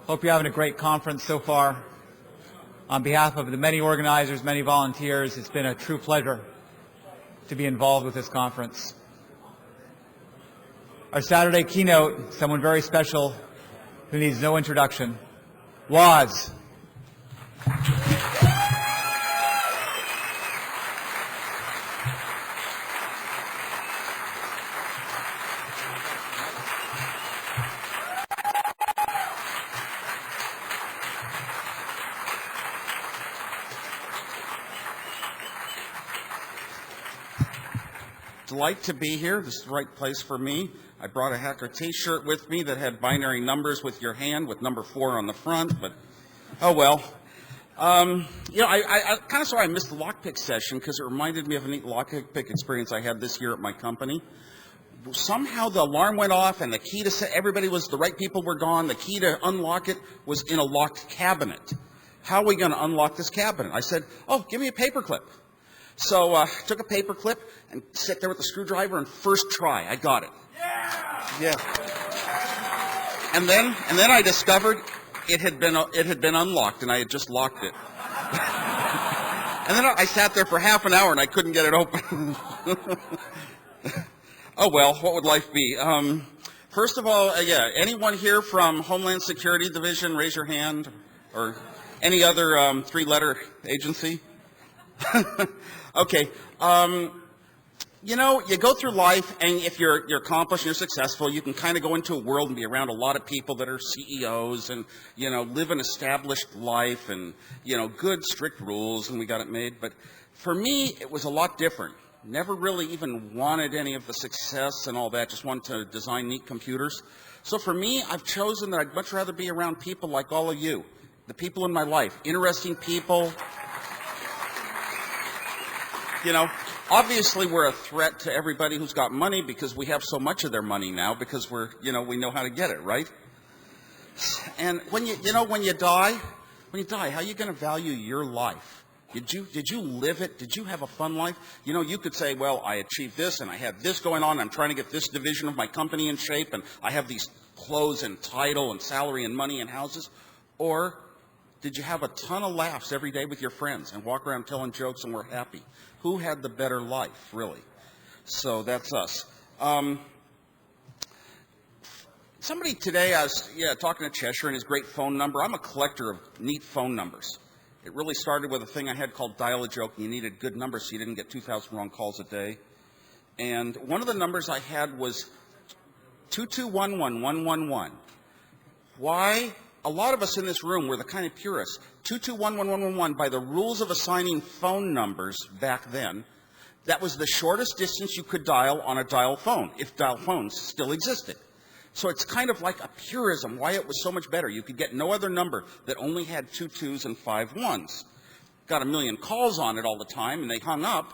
Hope you're having a great conference so far. On behalf of the many organizers, many volunteers, it's been a true pleasure to be involved with this conference. Our Saturday keynote, someone very special who needs no introduction, Woz. Delight to be here. This is the right place for me. I brought a hacker t-shirt with me that had binary numbers with your hand with number 4 on the front, but oh well. I kind of sorry I missed the lockpick session because it reminded me of a neat lockpick experience I had this year at my company. Somehow the alarm went off and the key to set, the right people were gone. The key to unlock it was in a locked cabinet. How are we going to unlock this cabinet? I said, oh, give me a paperclip. So took a paper clip and sat there with the screwdriver, and first try, I got it. Yeah. And then I discovered it had been unlocked, and I had just locked it. And then I sat there for half an hour, and I couldn't get it open. Oh well, what would life be? First of all, anyone here from Homeland Security Division, raise your hand, or any other 3-letter agency? Okay. You go through life, and if you're accomplished and you're successful, you can kind of go into a world and be around a lot of people that are CEOs and, live an established life and, good, strict rules, and we got it made. But for me, it was a lot different. Never really even wanted any of the success and all that, just wanted to design neat computers. So for me, I've chosen that I'd much rather be around people like all of you, the people in my life, interesting people. Obviously we're a threat to everybody who's got money because we have so much of their money now because we know how to get it, right? And when you die, how are you going to value your life? Did you live it? Did you have a fun life? You could say, well, I achieved this and I had this going on. I'm trying to get this division of my company in shape and I have these clothes and title and salary and money and houses. Or did you have a ton of laughs every day with your friends and walk around telling jokes and we're happy? Who had the better life, really? So that's us. Somebody today, I was talking to Cheshire and his great phone number. I'm a collector of neat phone numbers. It really started with a thing I had called Dial a Joke, and you needed good numbers so you didn't get 2,000 wrong calls a day. And one of the numbers I had was 2211111. Why? A lot of us in this room were the kind of purists. 2211111, by the rules of assigning phone numbers back then, that was the shortest distance you could dial on a dial phone, if dial phones still existed. So it's kind of like a purism, why it was so much better. You could get no other number that only had 2 2s and 5 1s. Got a million calls on it all the time, and they hung up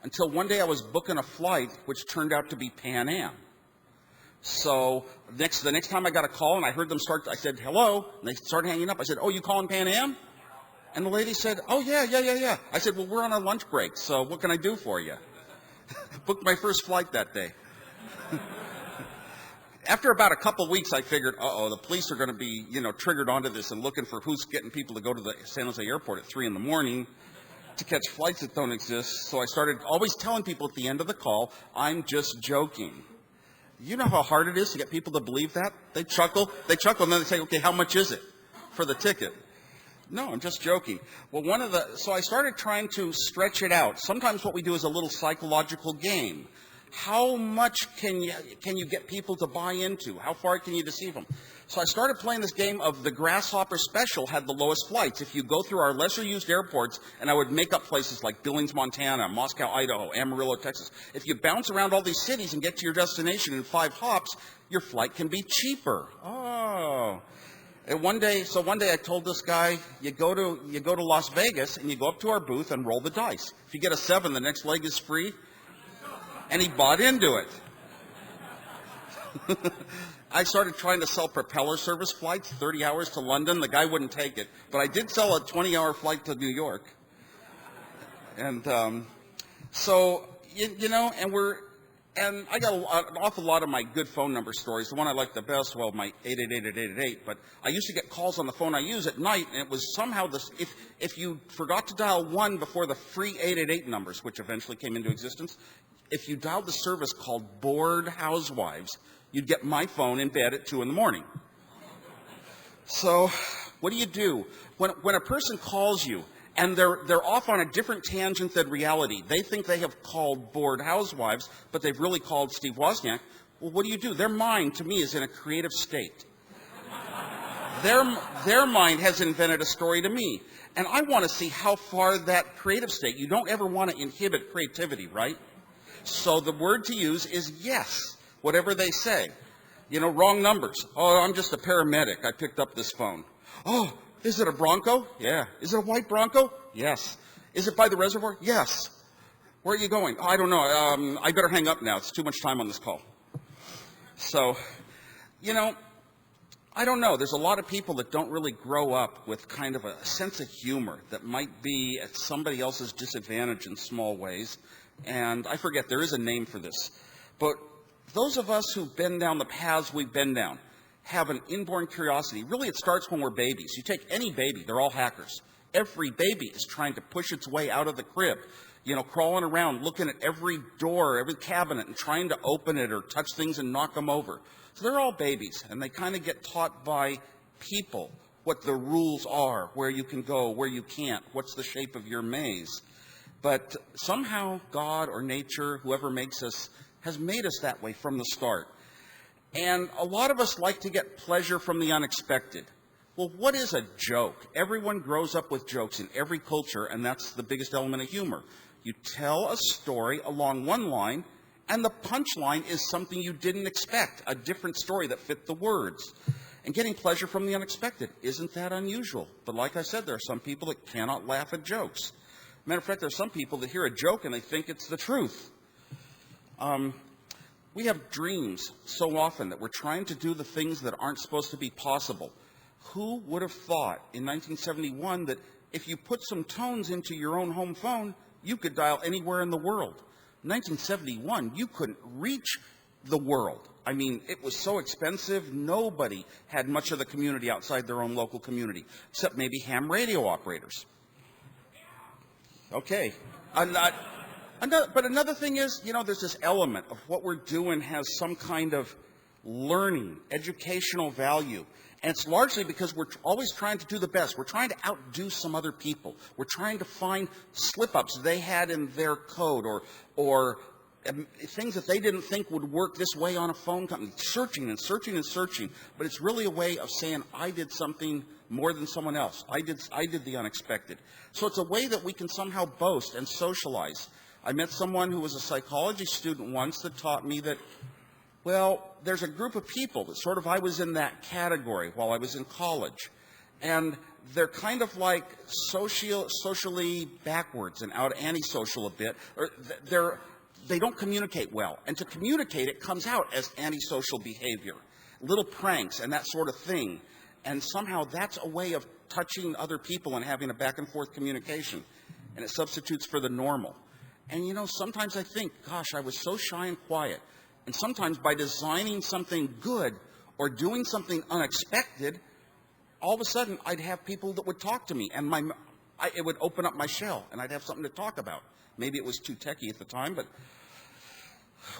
until one day I was booking a flight, which turned out to be Pan Am. So the next time I got a call and I heard them start, I said, hello, and they started hanging up. I said, oh, you calling Pan Am? And the lady said, oh, yeah. I said, well, we're on our lunch break, so what can I do for you? Booked my first flight that day. After about a couple weeks, I figured, the police are going to be, triggered onto this and looking for who's getting people to go to the San Jose airport at 3 in the morning to catch flights that don't exist. So I started always telling people at the end of the call, I'm just joking. You know how hard it is to get people to believe that? They chuckle, and then they say, okay, how much is it for the ticket? No, I'm just joking. Well, so I started trying to stretch it out. Sometimes what we do is a little psychological game. How much can you get people to buy into? How far can you deceive them? So I started playing this game of the Grasshopper Special had the lowest flights. If you go through our lesser used airports, and I would make up places like Billings, Montana, Moscow, Idaho, Amarillo, Texas. If you bounce around all these cities and get to your destination in 5 hops, your flight can be cheaper. Oh. And one day I told this guy, you go to Las Vegas and you go up to our booth and roll the dice. If you get a 7, the next leg is free. And he bought into it. I started trying to sell propeller service flights, 30 hours to London. The guy wouldn't take it. But I did sell a 20-hour flight to New York. And And I got an awful lot of my good phone number stories. The one I like the best, well, my 888-8888, but I used to get calls on the phone I use at night, and it was somehow this, if you forgot to dial 1 before the free 888 numbers, which eventually came into existence, if you dialed the service called Bored Housewives, you'd get my phone in bed at 2 in the morning. So what do? When a person calls you, and they're off on a different tangent than reality. They think they have called Bored Housewives, but they've really called Steve Wozniak. Well, what do? Their mind, to me, is in a creative state. Their mind has invented a story to me. And I want to see how far that creative state, you don't ever want to inhibit creativity, right? So the word to use is yes, whatever they say. You know, wrong numbers. Oh, I'm just a paramedic. I picked up this phone. Oh, is it a Bronco? Yeah. Is it a white Bronco? Yes. Is it by the reservoir? Yes. Where are you going? Oh, I don't know. I better hang up now. It's too much time on this call. So, you know, I don't know. There's a lot of people that don't really grow up with kind of a sense of humor that might be at somebody else's disadvantage in small ways. And I forget, there is a name for this. But those of us who've been down the paths we've been down have an inborn curiosity. Really, it starts when we're babies. You take any baby, they're all hackers. Every baby is trying to push its way out of the crib, you know, crawling around, looking at every door, every cabinet, and trying to open it or touch things and knock them over. So they're all babies, and they kind of get taught by people what the rules are, where you can go, where you can't, what's the shape of your maze. But somehow God or nature, whoever makes us, has made us that way from the start. And a lot of us like to get pleasure from the unexpected. Well, what is a joke? Everyone grows up with jokes in every culture, and that's the biggest element of humor. You tell a story along one line, and the punchline is something you didn't expect, a different story that fit the words. And getting pleasure from the unexpected, isn't that unusual? But like I said, there are some people that cannot laugh at jokes. Matter of fact, there are some people that hear a joke and they think it's the truth. We have dreams so often that we're trying to do the things that aren't supposed to be possible. Who would have thought in 1971 that if you put some tones into your own home phone, you could dial anywhere in the world? 1971, you couldn't reach the world. I mean, it was so expensive, nobody had much of the community outside their own local community, except maybe ham radio operators. Okay. But another thing is, you know, there's this element of what we're doing has some kind of learning, educational value. And it's largely because we're always trying to do the best. We're trying to outdo some other people. We're trying to find slip-ups they had in their code or things that they didn't think would work this way on a phone company. Searching and searching and searching. But it's really a way of saying, I did something more than someone else. I did the unexpected. So it's a way that we can somehow boast and socialize. I met someone who was a psychology student once that taught me that, well, there's a group of people that sort of I was in that category while I was in college. And they're kind of like socially backwards and antisocial a bit. Or they don't communicate well. And to communicate, it comes out as antisocial behavior, little pranks and that sort of thing. And somehow that's a way of touching other people and having a back and forth communication. And it substitutes for the normal. And, you know, sometimes I think, gosh, I was so shy and quiet. And sometimes by designing something good or doing something unexpected, all of a sudden I'd have people that would talk to me. And it would open up my shell, and I'd have something to talk about. Maybe it was too techy at the time, but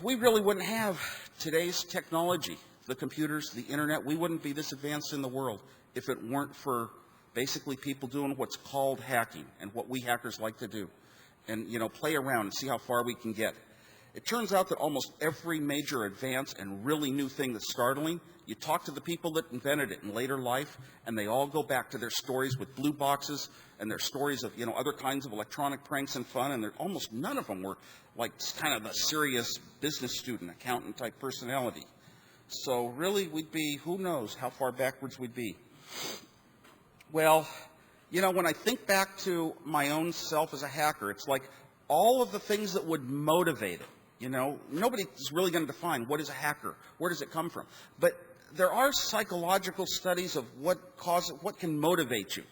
we really wouldn't have today's technology, the computers, the internet. We wouldn't be this advanced in the world if it weren't for basically people doing what's called hacking and what we hackers like to do. And, you know, play around and see how far we can get. It turns out that almost every major advance and really new thing that's startling, you talk to the people that invented it in later life, and they all go back to their stories with blue boxes and their stories of, you know, other kinds of electronic pranks and fun, and almost none of them were like kind of a serious business student, accountant type personality. So really we'd be, who knows how far backwards we'd be. Well, you know, when I think back to my own self as a hacker, it's like all of the things that would motivate it. You know, nobody is really going to define what is a hacker, where does it come from. But there are psychological studies of what can motivate you.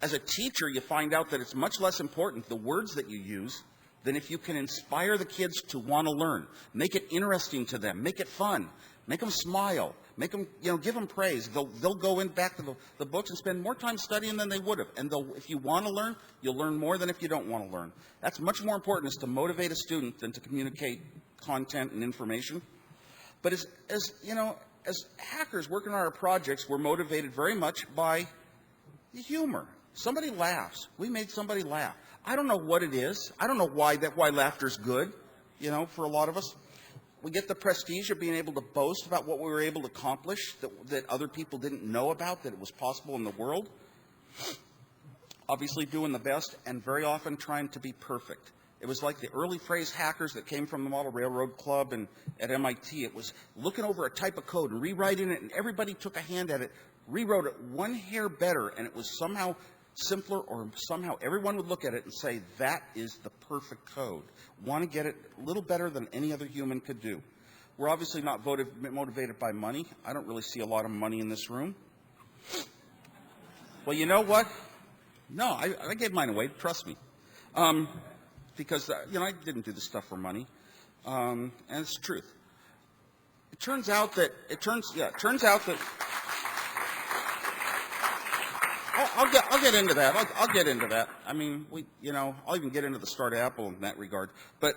As a teacher, you find out that it's much less important the words that you use than if you can inspire the kids to want to learn, make it interesting to them, make it fun, make them smile, make them, give them praise. They'll go in back to the books and spend more time studying than they would have. And if you want to learn, you'll learn more than if you don't want to learn. That's much more important, is to motivate a student than to communicate content and information. But as hackers working on our projects, we're motivated very much by the humor. Somebody laughs. We made somebody laugh. I don't know what it is. I don't know why laughter's good, for a lot of us. We get the prestige of being able to boast about what we were able to accomplish that other people didn't know about, that it was possible in the world. Obviously doing the best, and very often trying to be perfect. It was like the early phrase hackers that came from the Model Railroad Club and at MIT. It was looking over a type of code and rewriting it, and everybody took a hand at it, rewrote it one hair better, and it was somehow simpler, or somehow everyone would look at it and say, that is the perfect code. Want to get it a little better than any other human could do. We're obviously not motivated by money. I don't really see a lot of money in this room. Well, you know what? No, I gave mine away. Trust me. Because, I didn't do this stuff for money. And it's the truth. It turns out that I'll get into that. I'll get into that. I mean, I'll even get into the start of Apple in that regard. But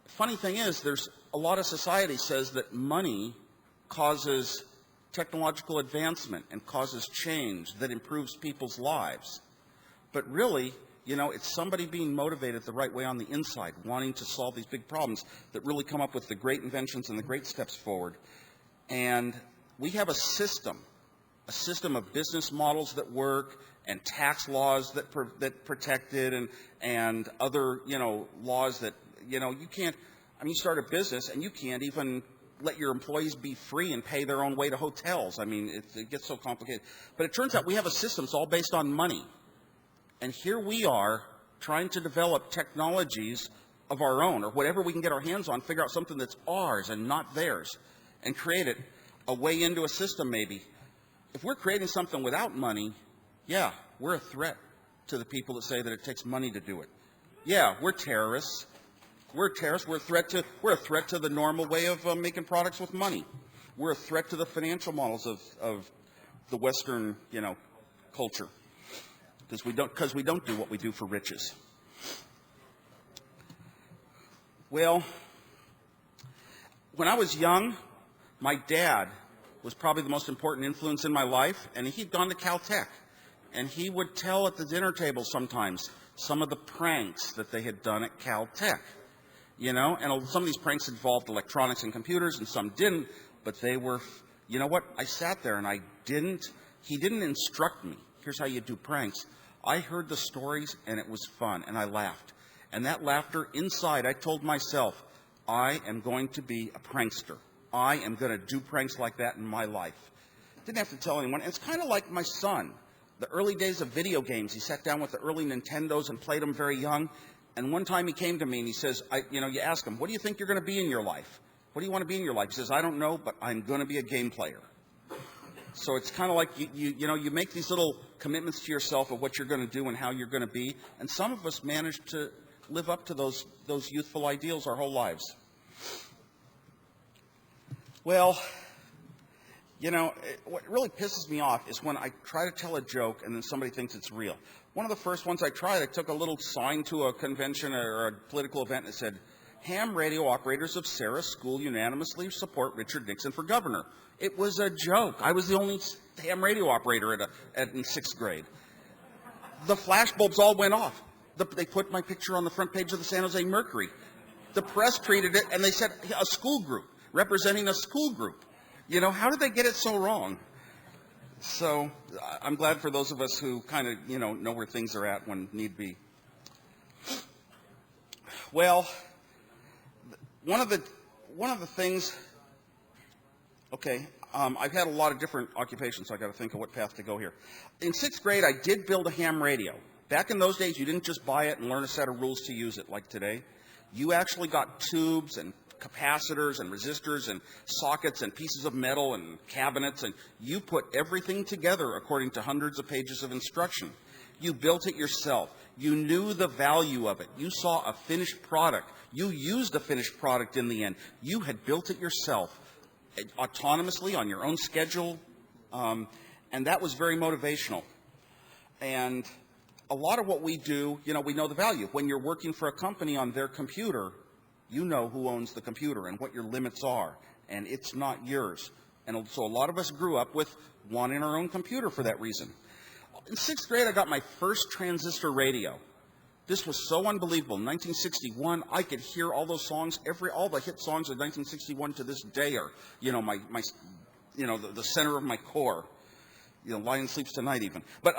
funny thing is, there's a lot of society says that money causes technological advancement and causes change that improves people's lives. But really, it's somebody being motivated the right way on the inside, wanting to solve these big problems, that really come up with the great inventions and the great steps forward. And we have a system of business models that work, and tax laws that protect it, and other laws that you can't. I mean, you start a business and you can't even let your employees be free and pay their own way to hotels. I mean, it gets so complicated. But it turns out we have a system that's all based on money. And here we are trying to develop technologies of our own, or whatever we can get our hands on, figure out something that's ours and not theirs, and create it a way into a system maybe. If we're creating something without money, yeah, we're a threat to the people that say that it takes money to do it. Yeah, we're terrorists. We're terrorists. We're a threat to the normal way of making products with money. We're a threat to the financial models of the Western, culture. Because we don't do what we do for riches. Well, when I was young, my dad was probably the most important influence in my life, and he'd gone to Caltech. And he would tell at the dinner table sometimes some of the pranks that they had done at Caltech. And some of these pranks involved electronics and computers, and some didn't, but they were, I sat there and he didn't instruct me. Here's how you do pranks. I heard the stories, and it was fun, and I laughed. And that laughter, inside, I told myself, I am going to be a prankster. I am going to do pranks like that in my life. Didn't have to tell anyone. And it's kind of like my son. The early days of video games, he sat down with the early Nintendos and played them very young. And one time he came to me and he says, you ask him, what do you think you're going to be in your life? What do you want to be in your life? He says, I don't know, but I'm going to be a game player. So it's kind of like you make these little commitments to yourself of what you're going to do and how you're going to be. And some of us manage to live up to those youthful ideals our whole lives. Well, what really pisses me off is when I try to tell a joke and then somebody thinks it's real. One of the first ones I tried, I took a little sign to a convention or a political event that said, ham radio operators of Sarah School unanimously support Richard Nixon for governor. It was a joke. I was the only ham radio operator in 6th grade. The flashbulbs all went off. They put my picture on the front page of the San Jose Mercury. The press treated it, and they said a school group, representing a school group. How did they get it so wrong? So I'm glad for those of us who kind of, know where things are at when need be. Well, one of the things, okay, I've had a lot of different occupations, so I've got to think of what path to go here. In 6th grade, I did build a ham radio. Back in those days, you didn't just buy it and learn a set of rules to use it like today. You actually got tubes and capacitors and resistors and sockets and pieces of metal and cabinets, and you put everything together according to hundreds of pages of instruction. You built it yourself. You knew the value of it. You saw a finished product. You used a finished product in the end. You had built it yourself, autonomously, on your own schedule, and that was very motivational. And a lot of what we do, we know the value. When you're working for a company on their computer, you know who owns the computer and what your limits are, and it's not yours. And so a lot of us grew up with wanting our own computer for that reason. In 6th grade, I got my first transistor radio. This was so unbelievable. In 1961, I could hear all those songs, all the hit songs of 1961 to this day are, the center of my core. Lion Sleeps Tonight even. But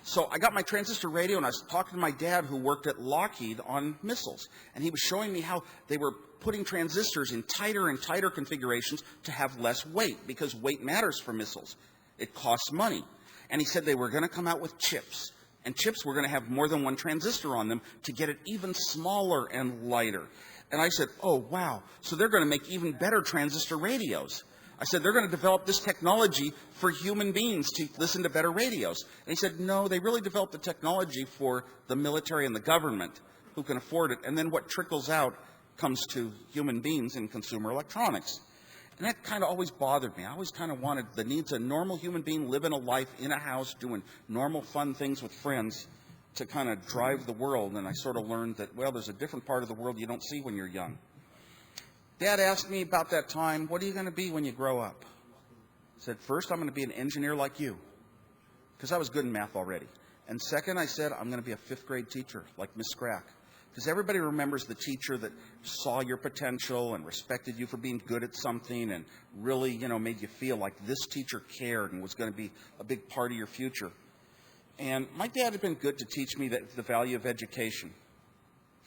so I got my transistor radio, and I was talking to my dad, who worked at Lockheed on missiles, and he was showing me how they were putting transistors in tighter and tighter configurations to have less weight, because weight matters for missiles. It costs money. And he said they were going to come out with chips, and chips were going to have more than one transistor on them to get it even smaller and lighter. And I said, oh, wow, so they're going to make even better transistor radios. I said, they're going to develop this technology for human beings to listen to better radios. And he said, no, they really developed the technology for the military and the government who can afford it. And then what trickles out comes to human beings in consumer electronics. And that kind of always bothered me. I always kind of wanted the needs of a normal human being living a life in a house, doing normal fun things with friends to kind of drive the world. And I sort of learned that, well, there's a different part of the world you don't see when you're young. Dad asked me about that time, what are you going to be when you grow up? I said, first, I'm going to be an engineer like you, because I was good in math already. And second, I said, I'm going to be a 5th grade teacher like Miss Scrack, because everybody remembers the teacher that saw your potential and respected you for being good at something and really, made you feel like this teacher cared and was going to be a big part of your future. And my dad had been good to teach me that the value of education,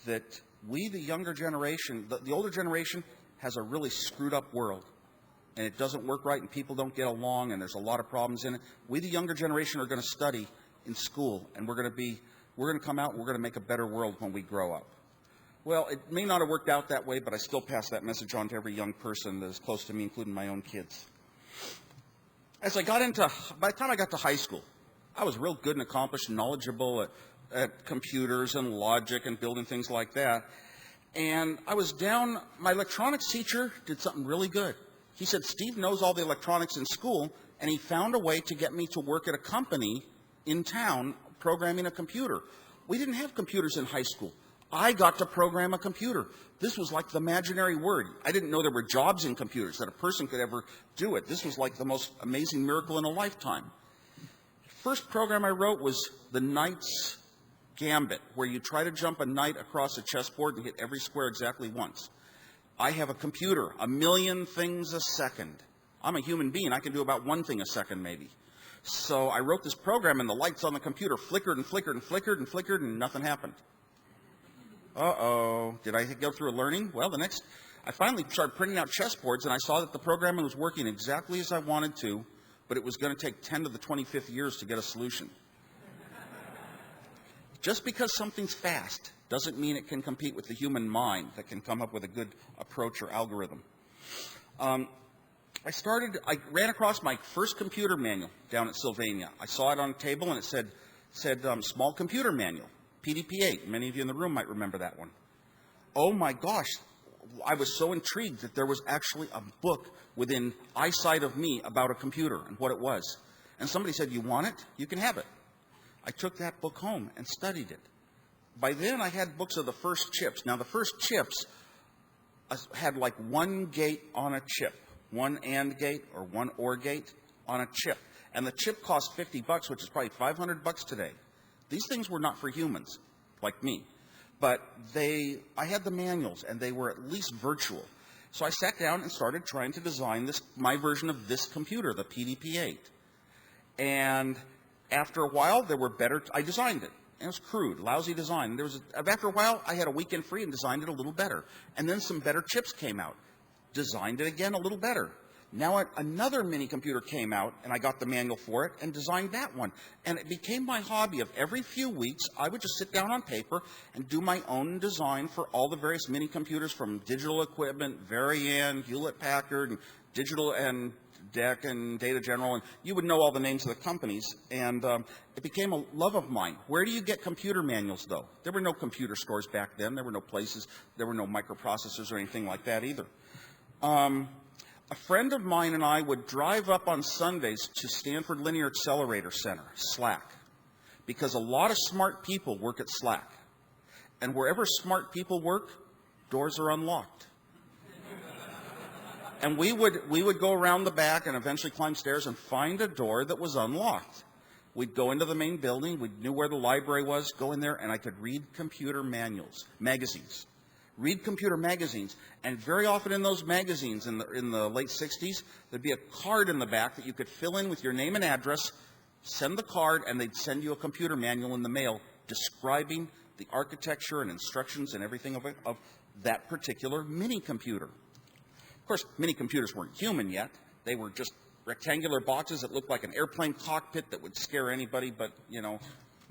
that we, the younger generation, the older generation, has a really screwed up world, and it doesn't work right, and people don't get along, and there's a lot of problems in it. We, the younger generation, are going to study in school, and we're going to come out and we're going to make a better world when we grow up. Well, it may not have worked out that way, but I still pass that message on to every young person that is close to me, including my own kids. By the time I got to high school, I was real good and accomplished and knowledgeable at computers and logic and building things like that. And I was down, my electronics teacher did something really good. He said, Steve knows all the electronics in school, and he found a way to get me to work at a company in town programming a computer. We didn't have computers in high school. I got to program a computer. This was like the imaginary word. I didn't know there were jobs in computers, that a person could ever do it. This was like the most amazing miracle in a lifetime. First program I wrote was the Knight's Gambit, where you try to jump a knight across a chessboard and hit every square exactly once. I have a computer, 1,000,000 things a second. I'm a human being. I can do about one thing a second, maybe. So I wrote this program, and the lights on the computer flickered and flickered and flickered and flickered, and nothing happened. Uh-oh. Did I go through a learning? Well, I finally started printing out chessboards, and I saw that the programming was working exactly as I wanted to, but it was going to take 10 to the 25th years to get a solution. Just because something's fast doesn't mean it can compete with the human mind that can come up with a good approach or algorithm. I ran across my first computer manual down at Sylvania. I saw it on a table, and it said Small Computer Manual, PDP-8. Many of you in the room might remember that one. Oh, my gosh. I was so intrigued that there was actually a book within eyesight of me about a computer and what it was. And somebody said, you want it? You can have it. I took that book home and studied it. By then, I had books of the first chips. Now, the first chips had like one gate on a chip, one AND gate or one OR gate on a chip. And the chip cost $50, which is probably $500 today. These things were not for humans like me. But I had the manuals, and they were at least virtual. So I sat down and started trying to design my version of this computer, the PDP-8. And after a while, I designed it. And it was crude, lousy design. After a while, I had a weekend free and designed it a little better. And then some better chips came out. Designed it again a little better. Now another mini computer came out, and I got the manual for it and designed that one. And it became my hobby of every few weeks, I would just sit down on paper and do my own design for all the various mini computers, from Digital Equipment, Varian, Hewlett-Packard, and DEC and Data General, and you would know all the names of the companies, and it became a love of mine. Where do you get computer manuals, though? There were no computer stores back then. There were no places. There were no microprocessors or anything like that either. A friend of mine and I would drive up on Sundays to Stanford Linear Accelerator Center, SLAC, because a lot of smart people work at SLAC. And wherever smart people work, doors are unlocked. And we would go around the back and eventually climb stairs and find a door that was unlocked. We'd go into the main building. We knew where the library was, go in there, and I could read computer magazines. Read computer magazines. And very often in those magazines in the late 60s, there'd be a card in the back that you could fill in with your name and address, send the card, and they'd send you a computer manual in the mail describing the architecture and instructions and everything of that particular mini computer. Of course, mini computers weren't human yet. They were just rectangular boxes that looked like an airplane cockpit that would scare anybody, but, you know,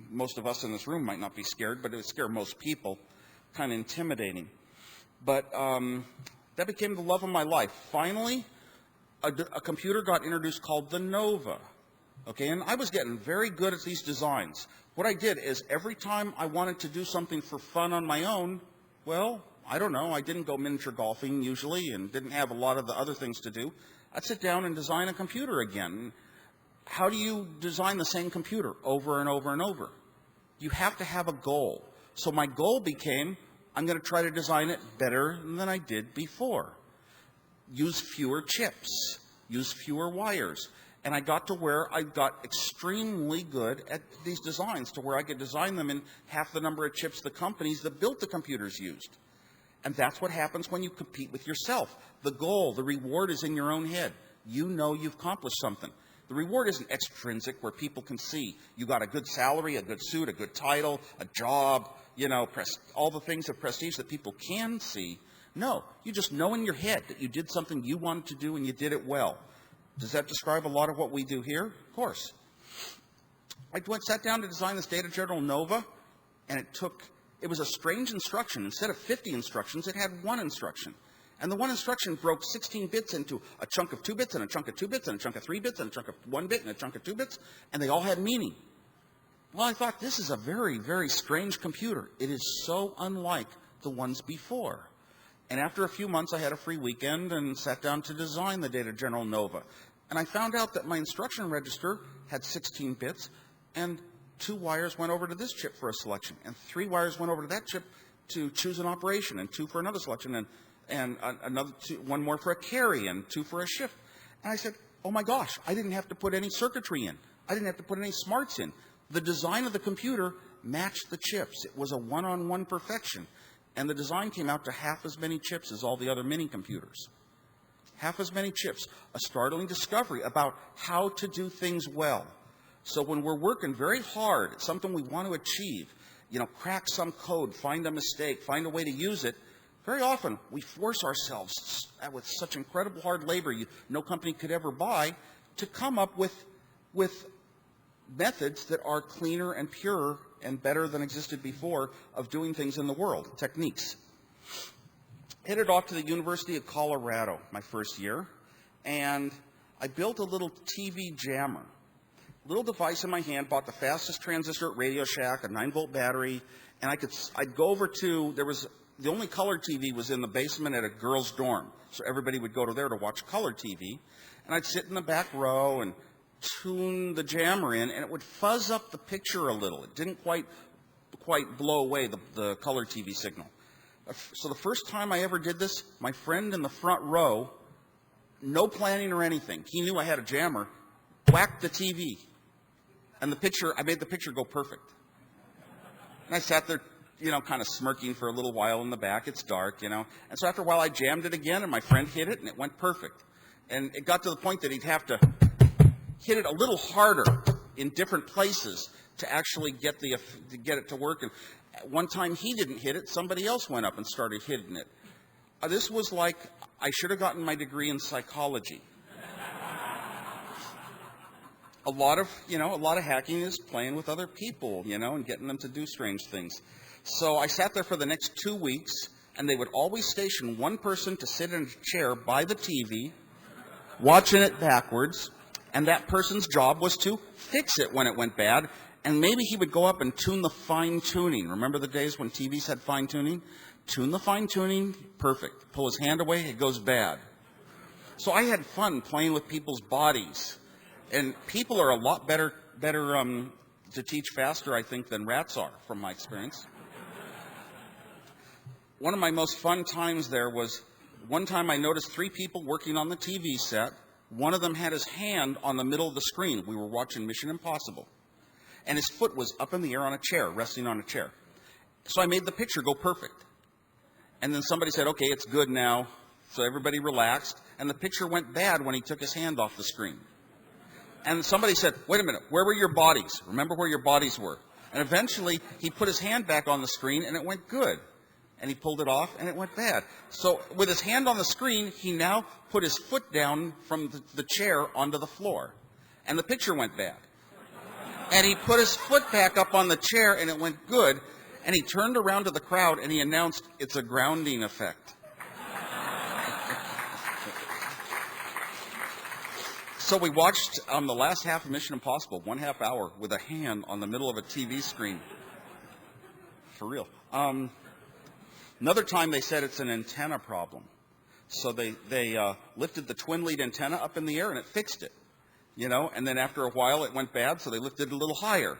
most of us in this room might not be scared, but it would scare most people. Kind of intimidating. But that became the love of my life. Finally, a computer got introduced called the Nova. Okay, and I was getting very good at these designs. What I did is every time I wanted to do something for fun on my own, well, I don't know, I didn't go miniature golfing usually and didn't have a lot of the other things to do. I'd sit down and design a computer again. How do you design the same computer over and over and over? You have to have a goal. So my goal became, I'm going to try to design it better than I did before. Use fewer chips. Use fewer wires. And I got to where I got extremely good at these designs, to where I could design them in half the number of chips the companies that built the computers used. And that's what happens when you compete with yourself. The goal, the reward is in your own head. You know you've accomplished something. The reward isn't extrinsic where people can see. You got a good salary, a good suit, a good title, a job, you know, all the things of prestige that people can see. No, you just know in your head that you did something you wanted to do and you did it well. Does that describe a lot of what we do here? Of course. I sat down to design this Data General Nova, and it was a strange instruction. Instead of 50 instructions, it had one instruction. And the one instruction broke 16 bits into a chunk of 2 bits and a chunk of 2 bits and a chunk of 3 bits and a chunk of 1 bit and a chunk of 2 bits, and they all had meaning. Well, I thought, this is a very, very strange computer. It is so unlike the ones before. And after a few months, I had a free weekend and sat down to design the Data General Nova. And I found out that my instruction register had 16 bits, and 2 wires went over to this chip for a selection, and 3 wires went over to that chip to choose an operation, and 2 for another selection, and another 1 more for a carry, and 2 for a shift. And I said, oh my gosh, I didn't have to put any circuitry in. I didn't have to put any smarts in. The design of the computer matched the chips. It was a one-on-one perfection. And the design came out to half as many chips as all the other mini computers. Half as many chips. A startling discovery about how to do things well. So when we're working very hard at something we want to achieve, you know, crack some code, find a mistake, find a way to use it, very often we force ourselves with such incredible hard labor no company could ever buy to come up with methods that are cleaner and purer and better than existed before of doing things in the world, techniques. Headed off to the University of Colorado my first year, and I built a little TV jammer. Little device in my hand, bought the fastest transistor at Radio Shack, a 9-volt battery, and I'd go over to, the only color TV was in the basement at a girls' dorm, so everybody would go to there to watch color TV, and I'd sit in the back row and tune the jammer in, and it would fuzz up the picture a little. It didn't quite blow away the color TV signal. So the first time I ever did this, my friend in the front row, no planning or anything, he knew I had a jammer, whacked the TV, and I made the picture go perfect. And I sat there, you know, kind of smirking for a little while in the back. It's dark, you know. And so after a while, I jammed it again, and my friend hit it, and it went perfect. And it got to the point that he'd have to hit it a little harder in different places to actually get it to work. And one time he didn't hit it, somebody else went up and started hitting it. This was like I should have gotten my degree in psychology. A lot of hacking is playing with other people, you know, and getting them to do strange things. So I sat there for the next 2 weeks, and they would always station one person to sit in a chair by the TV watching it backwards, and that person's job was to fix it when it went bad, and maybe he would go up and tune the fine-tuning. Remember the days when TVs had fine-tuning? Tune the fine-tuning, perfect. Pull his hand away, it goes bad. So I had fun playing with people's bodies, and people are a lot better to teach faster, I think, than rats are, from my experience. One of my most fun times there was one time I noticed 3 people working on the TV set. One of them had his hand on the middle of the screen. We were watching Mission Impossible. And his foot was up in the air on a chair, resting on a chair. So I made the picture go perfect. And then somebody said, okay, it's good now. So everybody relaxed. And the picture went bad when he took his hand off the screen. And somebody said, wait a minute, where were your bodies? Remember where your bodies were. And eventually he put his hand back on the screen and it went good. And he pulled it off and it went bad. So with his hand on the screen, he now put his foot down from the chair onto the floor. And the picture went bad. And he put his foot back up on the chair and it went good. And he turned around to the crowd and he announced, it's a grounding effect. So we watched the last half of Mission Impossible, 1/2 hour, with a hand on the middle of a TV screen. For real. Another time they said it's an antenna problem. So they lifted the twin lead antenna up in the air and it fixed it. You know, and then after a while it went bad, so they lifted it a little higher.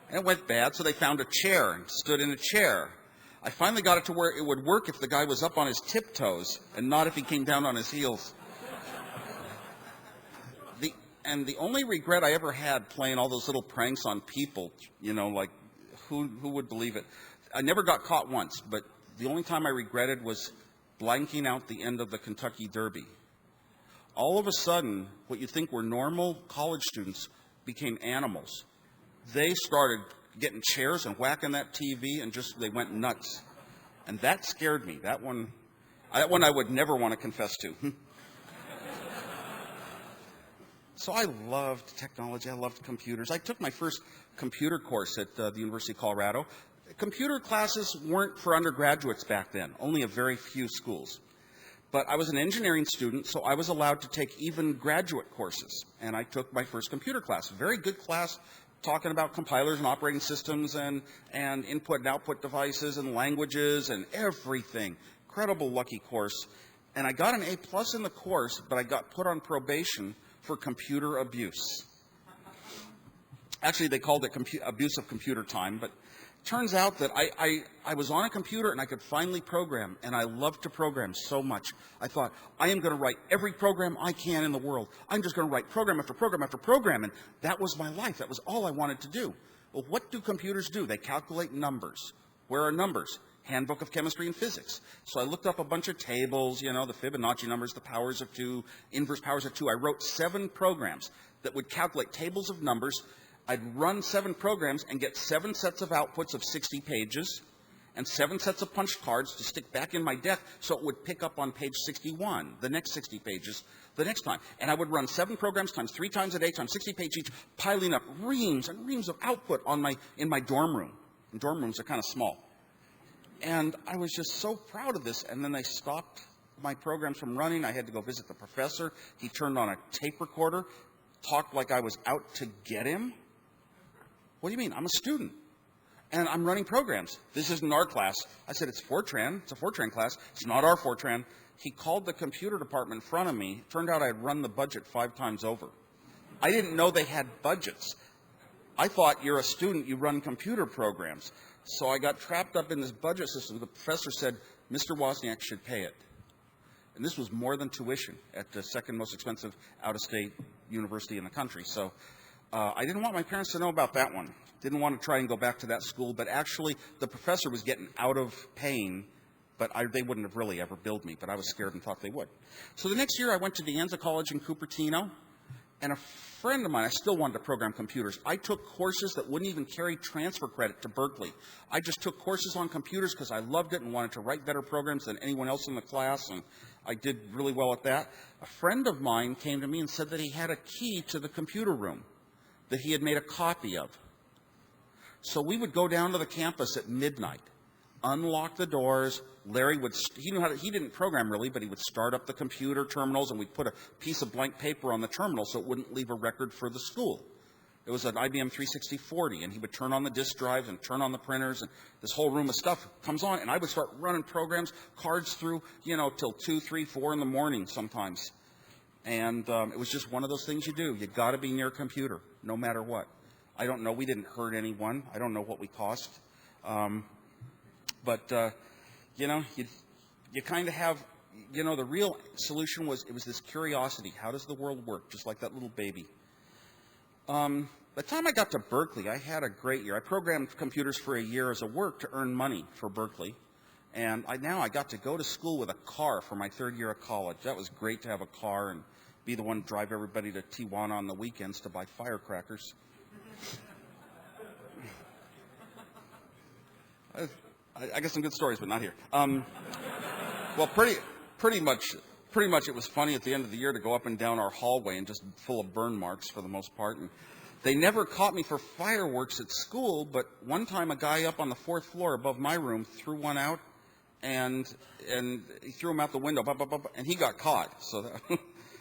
And it went bad, so they found a chair and stood in a chair. I finally got it to where it would work if the guy was up on his tiptoes and not if he came down on his heels. And the only regret I ever had playing all those little pranks on people, you know, like who would believe it? I never got caught once, but the only time I regretted was blanking out the end of the Kentucky Derby. All of a sudden, what you think were normal college students became animals. They started getting chairs and whacking that TV and they went nuts. And that scared me. That one I would never want to confess to. So I loved technology. I loved computers. I took my first computer course at the University of Colorado. Computer classes weren't for undergraduates back then, only a very few schools. But I was an engineering student, so I was allowed to take even graduate courses. And I took my first computer class, a very good class, talking about compilers and operating systems and input and output devices and languages and everything. Incredible lucky course. And I got an A+ in the course, but I got put on probation for computer abuse. Actually, they called it abuse of computer time, but turns out that I was on a computer and I could finally program, and I loved to program so much. I thought, I am going to write every program I can in the world. I'm just going to write program after program after program, and that was my life. That was all I wanted to do. Well, what do computers do? They calculate numbers. Where are numbers? Handbook of Chemistry and Physics. So I looked up a bunch of tables, you know, the Fibonacci numbers, the powers of 2, inverse powers of 2. I wrote 7 programs that would calculate tables of numbers. I'd run 7 programs and get 7 sets of outputs of 60 pages and 7 sets of punch cards to stick back in my deck so it would pick up on page 61, the next 60 pages, the next time. And I would run 7 programs times 3 times a day, times 60 pages each, piling up reams and reams of output in my dorm room. And dorm rooms are kind of small. And I was just so proud of this. And then they stopped my programs from running. I had to go visit the professor. He turned on a tape recorder, talked like I was out to get him. What do you mean? I'm a student. And I'm running programs. This isn't our class. I said, it's Fortran. It's a Fortran class. It's not our Fortran. He called the computer department in front of me. Turned out I'd run the budget 5 times over. I didn't know they had budgets. I thought you're a student, you run computer programs. So I got trapped up in this budget system. The professor said, Mr. Wozniak should pay it. And this was more than tuition at the second most expensive out-of-state university in the country. So I didn't want my parents to know about that one. Didn't want to try and go back to that school. But actually, the professor was getting out of paying. But they wouldn't have really ever billed me. But I was scared and thought they would. So the next year, I went to De Anza College in Cupertino. And a friend of mine, I still wanted to program computers. I took courses that wouldn't even carry transfer credit to Berkeley. I just took courses on computers because I loved it and wanted to write better programs than anyone else in the class, and I did really well at that. A friend of mine came to me and said that he had a key to the computer room that he had made a copy of. So we would go down to the campus at midnight, unlock the doors. Larry would, he knew how to, he didn't program really, but he would start up the computer terminals, and we'd put a piece of blank paper on the terminal so it wouldn't leave a record for the school. It was an IBM 36040, and he would turn on the disk drives and turn on the printers, and this whole room of stuff comes on, and I would start running programs, cards through, till 2, 3, 4 in the morning sometimes. And it was just one of those things you do. You got to be near a computer, no matter what. I don't know. We didn't hurt anyone. I don't know what we cost. But you kind of have, the real solution was, it was this curiosity. How does the world work? Just like that little baby. By the time I got to Berkeley, I had a great year. I programmed computers for a year as a work to earn money for Berkeley. And now I got to go to school with a car for my third year of college. That was great to have a car and be the one to drive everybody to Tijuana on the weekends to buy firecrackers. I got some good stories, but not here. Well, pretty much it was funny at the end of the year to go up and down our hallway and just full of burn marks for the most part. And they never caught me for fireworks at school, but one time a guy up on the 4th floor above my room threw one out, and he threw them out the window, and he got caught. So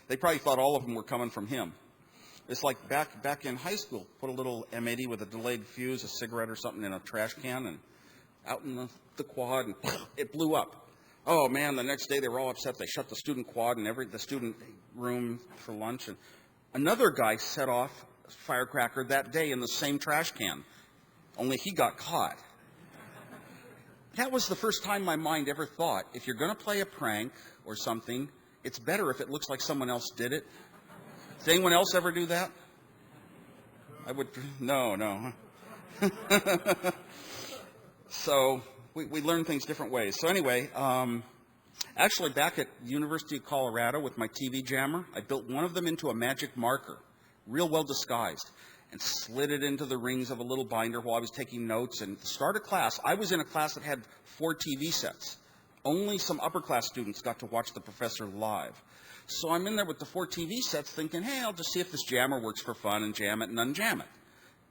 they probably thought all of them were coming from him. It's like back in high school, put a little M80 with a delayed fuse, a cigarette or something in a trash can, and out in the quad, and it blew up. Oh man, the next day they were all upset. They shut the student quad and the student room for lunch. And another guy set off a firecracker that day in the same trash can, only he got caught. That was the first time my mind ever thought, if you're going to play a prank or something, it's better if it looks like someone else did it. Does anyone else ever do that? I would, no. So we learn things different ways. So anyway, actually back at University of Colorado with my TV jammer, I built one of them into a magic marker, real well disguised, and slid it into the rings of a little binder while I was taking notes. And to start a class, I was in a class that had 4 TV sets. Only some upper class students got to watch the professor live. So I'm in there with the 4 TV sets thinking, hey, I'll just see if this jammer works for fun and jam it and unjam it.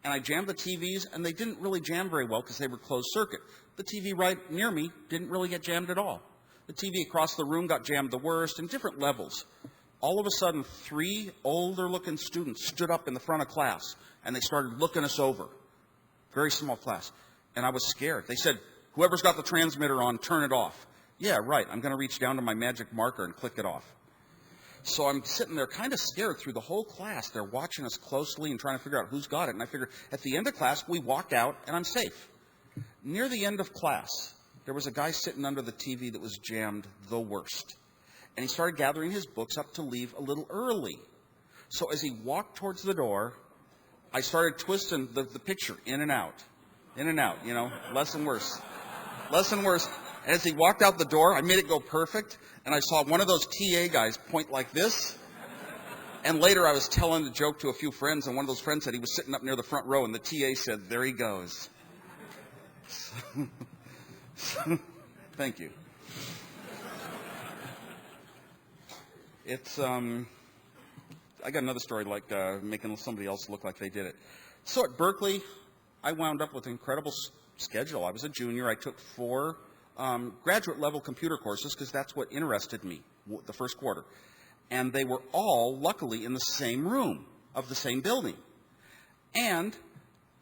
And I jammed the TVs, and they didn't really jam very well because they were closed circuit. The TV right near me didn't really get jammed at all. The TV across the room got jammed the worst in different levels. All of a sudden, 3 older-looking students stood up in the front of class, and they started looking us over. Very small class. And I was scared. They said, whoever's got the transmitter on, turn it off. Yeah, right. I'm going to reach down to my magic marker and click it off. So I'm sitting there kind of scared through the whole class. They're watching us closely and trying to figure out who's got it. And I figured at the end of class, we walk out, and I'm safe. Near the end of class, there was a guy sitting under the TV that was jammed the worst. And he started gathering his books up to leave a little early. So as he walked towards the door, I started twisting the picture in and out, less and worse. Less and worse. As he walked out the door, I made it go perfect, and I saw one of those TA guys point like this. And later I was telling the joke to a few friends, and one of those friends said he was sitting up near the front row, and the TA said, there he goes. Thank you. It's, I got another story like making somebody else look like they did it. So at Berkeley, I wound up with an incredible schedule. I was a junior. I took 4 graduate-level computer courses because that's what interested me the first quarter. And they were all, luckily, in the same room of the same building. And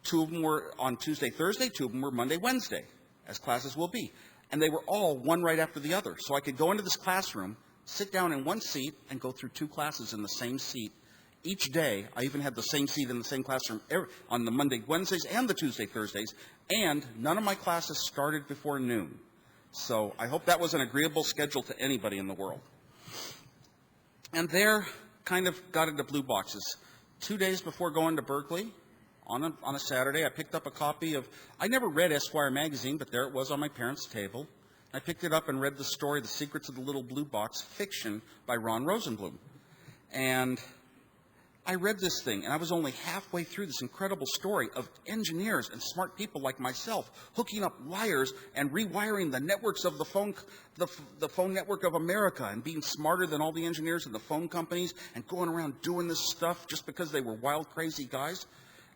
2 of them were on Tuesday, Thursday. 2 of them were Monday, Wednesday, as classes will be. And they were all one right after the other. So I could go into this classroom, sit down in one seat, and go through 2 classes in the same seat each day. I even had the same seat in the same classroom on the Monday, Wednesdays, and the Tuesday, Thursdays. And none of my classes started before noon. So I hope that was an agreeable schedule to anybody in the world. And there, kind of got into blue boxes. 2 days before going to Berkeley, on a Saturday, I picked up a copy of, I never read Esquire magazine, but there it was on my parents' table. I picked it up and read the story, The Secrets of the Little Blue Box, fiction by Ron Rosenblum. And I read this thing, and I was only halfway through this incredible story of engineers and smart people like myself hooking up wires and rewiring the networks of the phone network of America, and being smarter than all the engineers in the phone companies, and going around doing this stuff just because they were wild, crazy guys.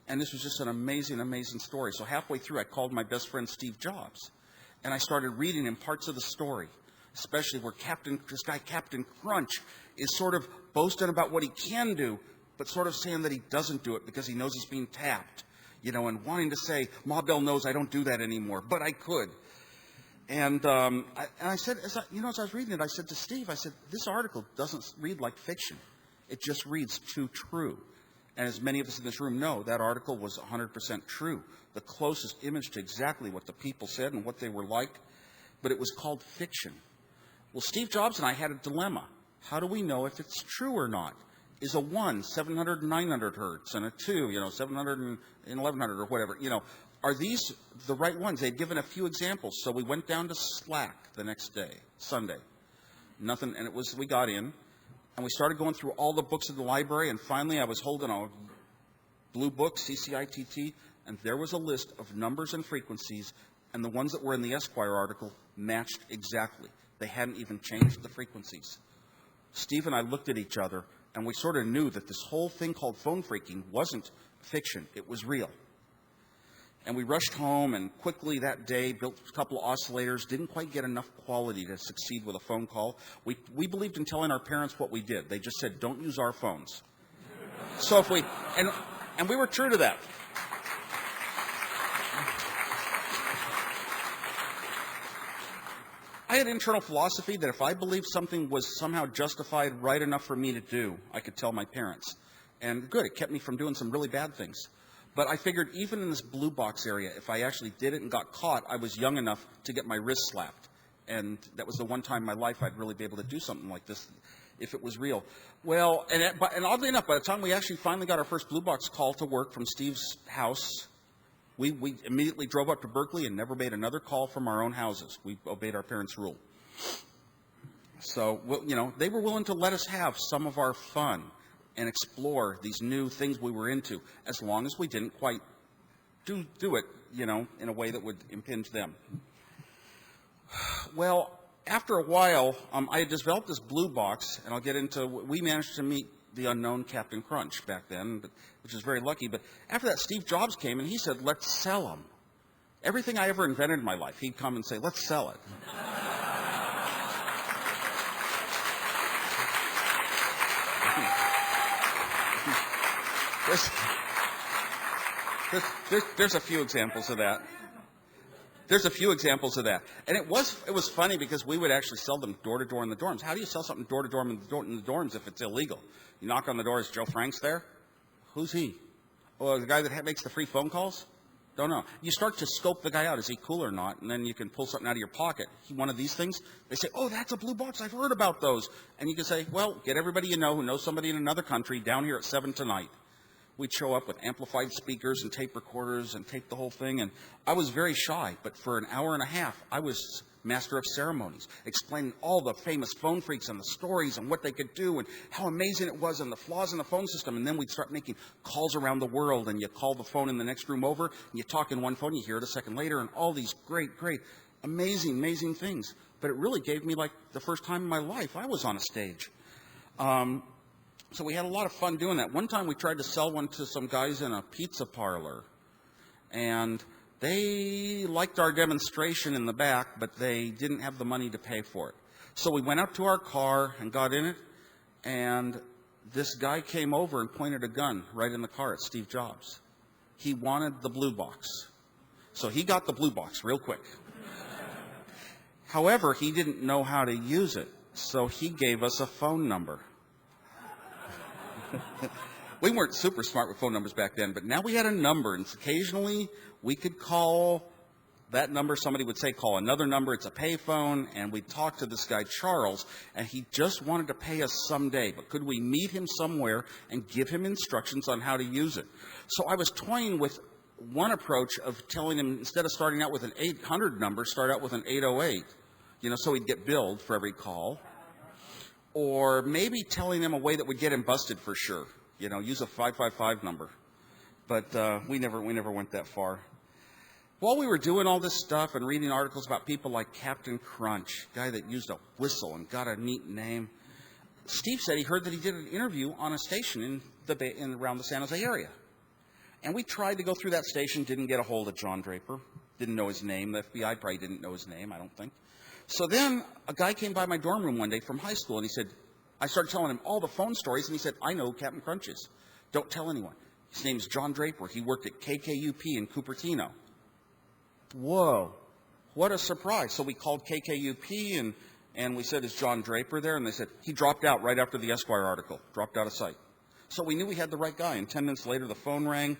And this was just an amazing, amazing story. So halfway through, I called my best friend Steve Jobs. And I started reading him parts of the story, especially where this guy, Captain Crunch, is sort of boasting about what he can do, but sort of saying that he doesn't do it because he knows he's being tapped, and wanting to say, Ma Bell knows I don't do that anymore, but I could. And I said, as I was reading it, I said to Steve, this article doesn't read like fiction. It just reads too true. And as many of us in this room know, that article was 100% true, the closest image to exactly what the people said and what they were like, but it was called fiction. Well, Steve Jobs and I had a dilemma. How do we know if it's true or not? Is a 1 700 and 900 hertz, and a 2, 700 and 1100 or whatever, are these the right ones? They'd given a few examples, so we went down to Slack the next day, Sunday. Nothing, and we got in, and we started going through all the books in the library, and finally I was holding a blue book, CCITT, and there was a list of numbers and frequencies, and the ones that were in the Esquire article matched exactly. They hadn't even changed the frequencies. Steve and I looked at each other, and we sort of knew that this whole thing called phone phreaking wasn't fiction. It was real. And we rushed home and quickly that day built a couple of oscillators, didn't quite get enough quality to succeed with a phone call. We believed in telling our parents what we did. They just said, don't use our phones. So if we, and we were true to that. I had internal philosophy that if I believed something was somehow justified right enough for me to do, I could tell my parents. And good, it kept me from doing some really bad things. But I figured even in this blue box area, if I actually did it and got caught, I was young enough to get my wrist slapped. And that was the one time in my life I'd really be able to do something like this if it was real. Well, and oddly enough, by the time we actually finally got our first blue box call to work from Steve's house, we immediately drove up to Berkeley and never made another call from our own houses. We obeyed our parents' rule. So, they were willing to let us have some of our fun and explore these new things we were into, as long as we didn't quite do it, in a way that would impinge them. Well, after a while, I had developed this blue box, and I'll get into, we managed to meet the unknown Captain Crunch back then, which is very lucky. But after that, Steve Jobs came, and he said, let's sell them. Everything I ever invented in my life, he'd come and say, let's sell it. There's a few examples of that. And it was funny because we would actually sell them door to door in the dorms. How do you sell something door to door in the dorms if it's illegal? You knock on the door, is Joe Franks there? Who's he? Oh, the guy that makes the free phone calls? Don't know. You start to scope the guy out. Is he cool or not? And then you can pull something out of your pocket. One of these things. They say, oh, that's a blue box. I've heard about those. And you can say, well, get everybody you know who knows somebody in another country down here at 7 tonight. We'd show up with amplified speakers and tape recorders and tape the whole thing. And I was very shy, but for an hour and a half, I was master of ceremonies, explaining all the famous phone phreaks and the stories and what they could do and how amazing it was and the flaws in the phone system. And then we'd start making calls around the world, and you call the phone in the next room over, and you talk in one phone, you hear it a second later, and all these great, amazing things. But it really gave me, like, the first time in my life I was on a stage. So we had a lot of fun doing that. One time we tried to sell one to some guys in a pizza parlor, and they liked our demonstration in the back, but they didn't have the money to pay for it. So we went up to our car and got in it, and this guy came over and pointed a gun right in the car at Steve Jobs. He wanted the blue box. So he got the blue box real quick. However, he didn't know how to use it, so he gave us a phone number. We weren't super smart with phone numbers back then, but now we had a number, and occasionally we could call that number. Somebody would say, call another number. It's a pay phone, and we'd talk to this guy, Charles, and he just wanted to pay us someday, but could we meet him somewhere and give him instructions on how to use it? So I was toying with one approach of telling him, instead of starting out with an 800 number, start out with an 808, so he'd get billed for every call. Or maybe telling him a way that would get him busted for sure. Use a 555 number. But we never went that far. While we were doing all this stuff and reading articles about people like Captain Crunch, guy that used a whistle and got a neat name, Steve said he heard that he did an interview on a station around the San Jose area. And we tried to go through that station, didn't get a hold of John Draper. Didn't know his name. The FBI probably didn't know his name, I don't think. So then a guy came by my dorm room one day from high school, and he said, I started telling him all the phone stories, and he said, I know who Captain Crunch is. Don't tell anyone. His name's John Draper. He worked at KKUP in Cupertino. Whoa, what a surprise. So we called KKUP, and we said, is John Draper there? And they said, he dropped out right after the Esquire article, dropped out of sight. So we knew we had the right guy. And 10 minutes later, the phone rang,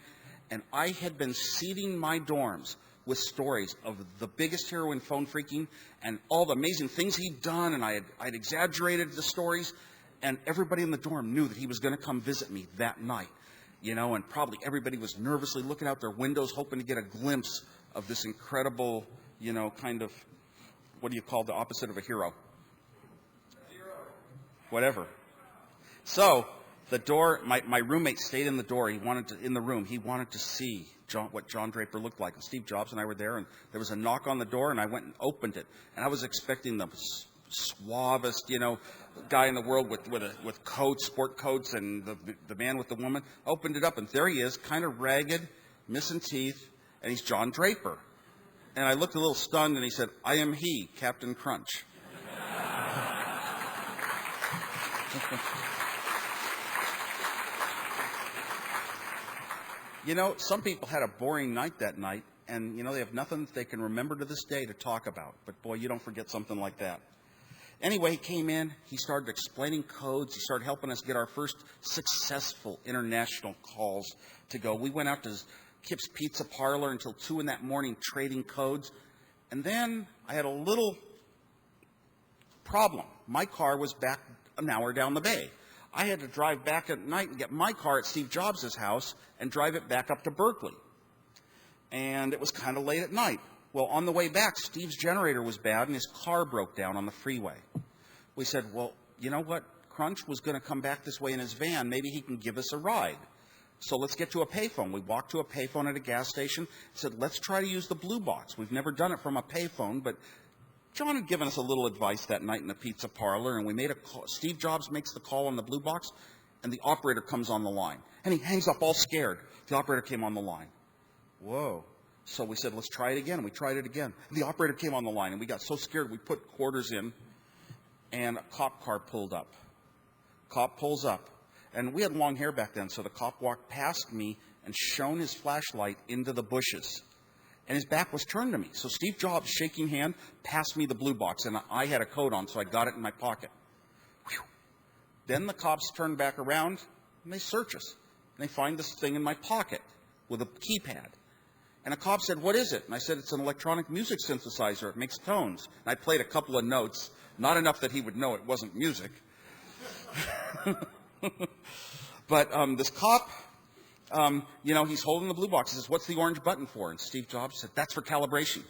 and I had been seeding my dorms with stories of the biggest hero in phone freaking and all the amazing things he'd done, and I'd exaggerated the stories, and everybody in the dorm knew that he was going to come visit me that night, and probably everybody was nervously looking out their windows hoping to get a glimpse of this incredible, kind of, what do you call the opposite of a hero? Whatever. So the door, my roommate stayed in the door. He wanted to see what John Draper looked like. And Steve Jobs and I were there, and there was a knock on the door, and I went and opened it. And I was expecting the suavest, guy in the world with coats, sport coats, and the man with the woman. Opened it up, and there he is, kind of ragged, missing teeth, and he's John Draper. And I looked a little stunned, and he said, I am he, Captain Crunch. Some people had a boring night that night, and, they have nothing that they can remember to this day to talk about. But, boy, you don't forget something like that. Anyway, he came in. He started explaining codes. He started helping us get our first successful international calls to go. We went out to Kip's Pizza Parlor until 2 in that morning trading codes. And then I had a little problem. My car was back an hour down the bay. I had to drive back at night and get my car at Steve Jobs' house and drive it back up to Berkeley. And it was kind of late at night. Well, on the way back, Steve's generator was bad and his car broke down on the freeway. We said, well, you know what? Crunch was going to come back this way in his van. Maybe he can give us a ride. So let's get to a payphone. We walked to a payphone at a gas station, said, let's try to use the blue box. We've never done it from a payphone, but John had given us a little advice that night in the pizza parlor, and we made a call. Steve Jobs makes the call on the blue box, and the operator comes on the line. And he hangs up all scared. The operator came on the line. Whoa. So we said, let's try it again. And we tried it again. And the operator came on the line, and we got so scared we put quarters in, and a cop car pulled up. Cop pulls up. And we had long hair back then, so the cop walked past me and shone his flashlight into the bushes. And his back was turned to me. So Steve Jobs, shaking hand, passed me the blue box, and I had a coat on, so I got it in my pocket. Whew. Then the cops turned back around, and they search us. And they find this thing in my pocket with a keypad. And a cop said, what is it? And I said, it's an electronic music synthesizer. It makes tones. And I played a couple of notes, not enough that he would know it wasn't music. But this cop, he's holding the blue box. He says, what's the orange button for? And Steve Jobs said, that's for calibration.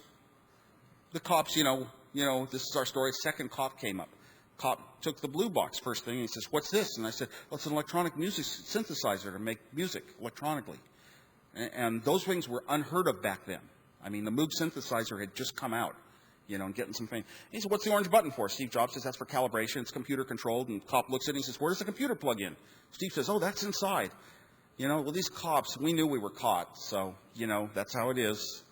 The cops, this is our story. Second cop came up. Cop took the blue box first thing, and he says, what's this? And I said, well, it's an electronic music synthesizer to make music electronically. And those things were unheard of back then. I mean, the Moog synthesizer had just come out, and getting some fame. He said, what's the orange button for? Steve Jobs says, that's for calibration. It's computer controlled. And cop looks at it and he says, where does the computer plug in? Steve says, oh, that's inside. Well, these cops, we knew we were caught. So, that's how it is.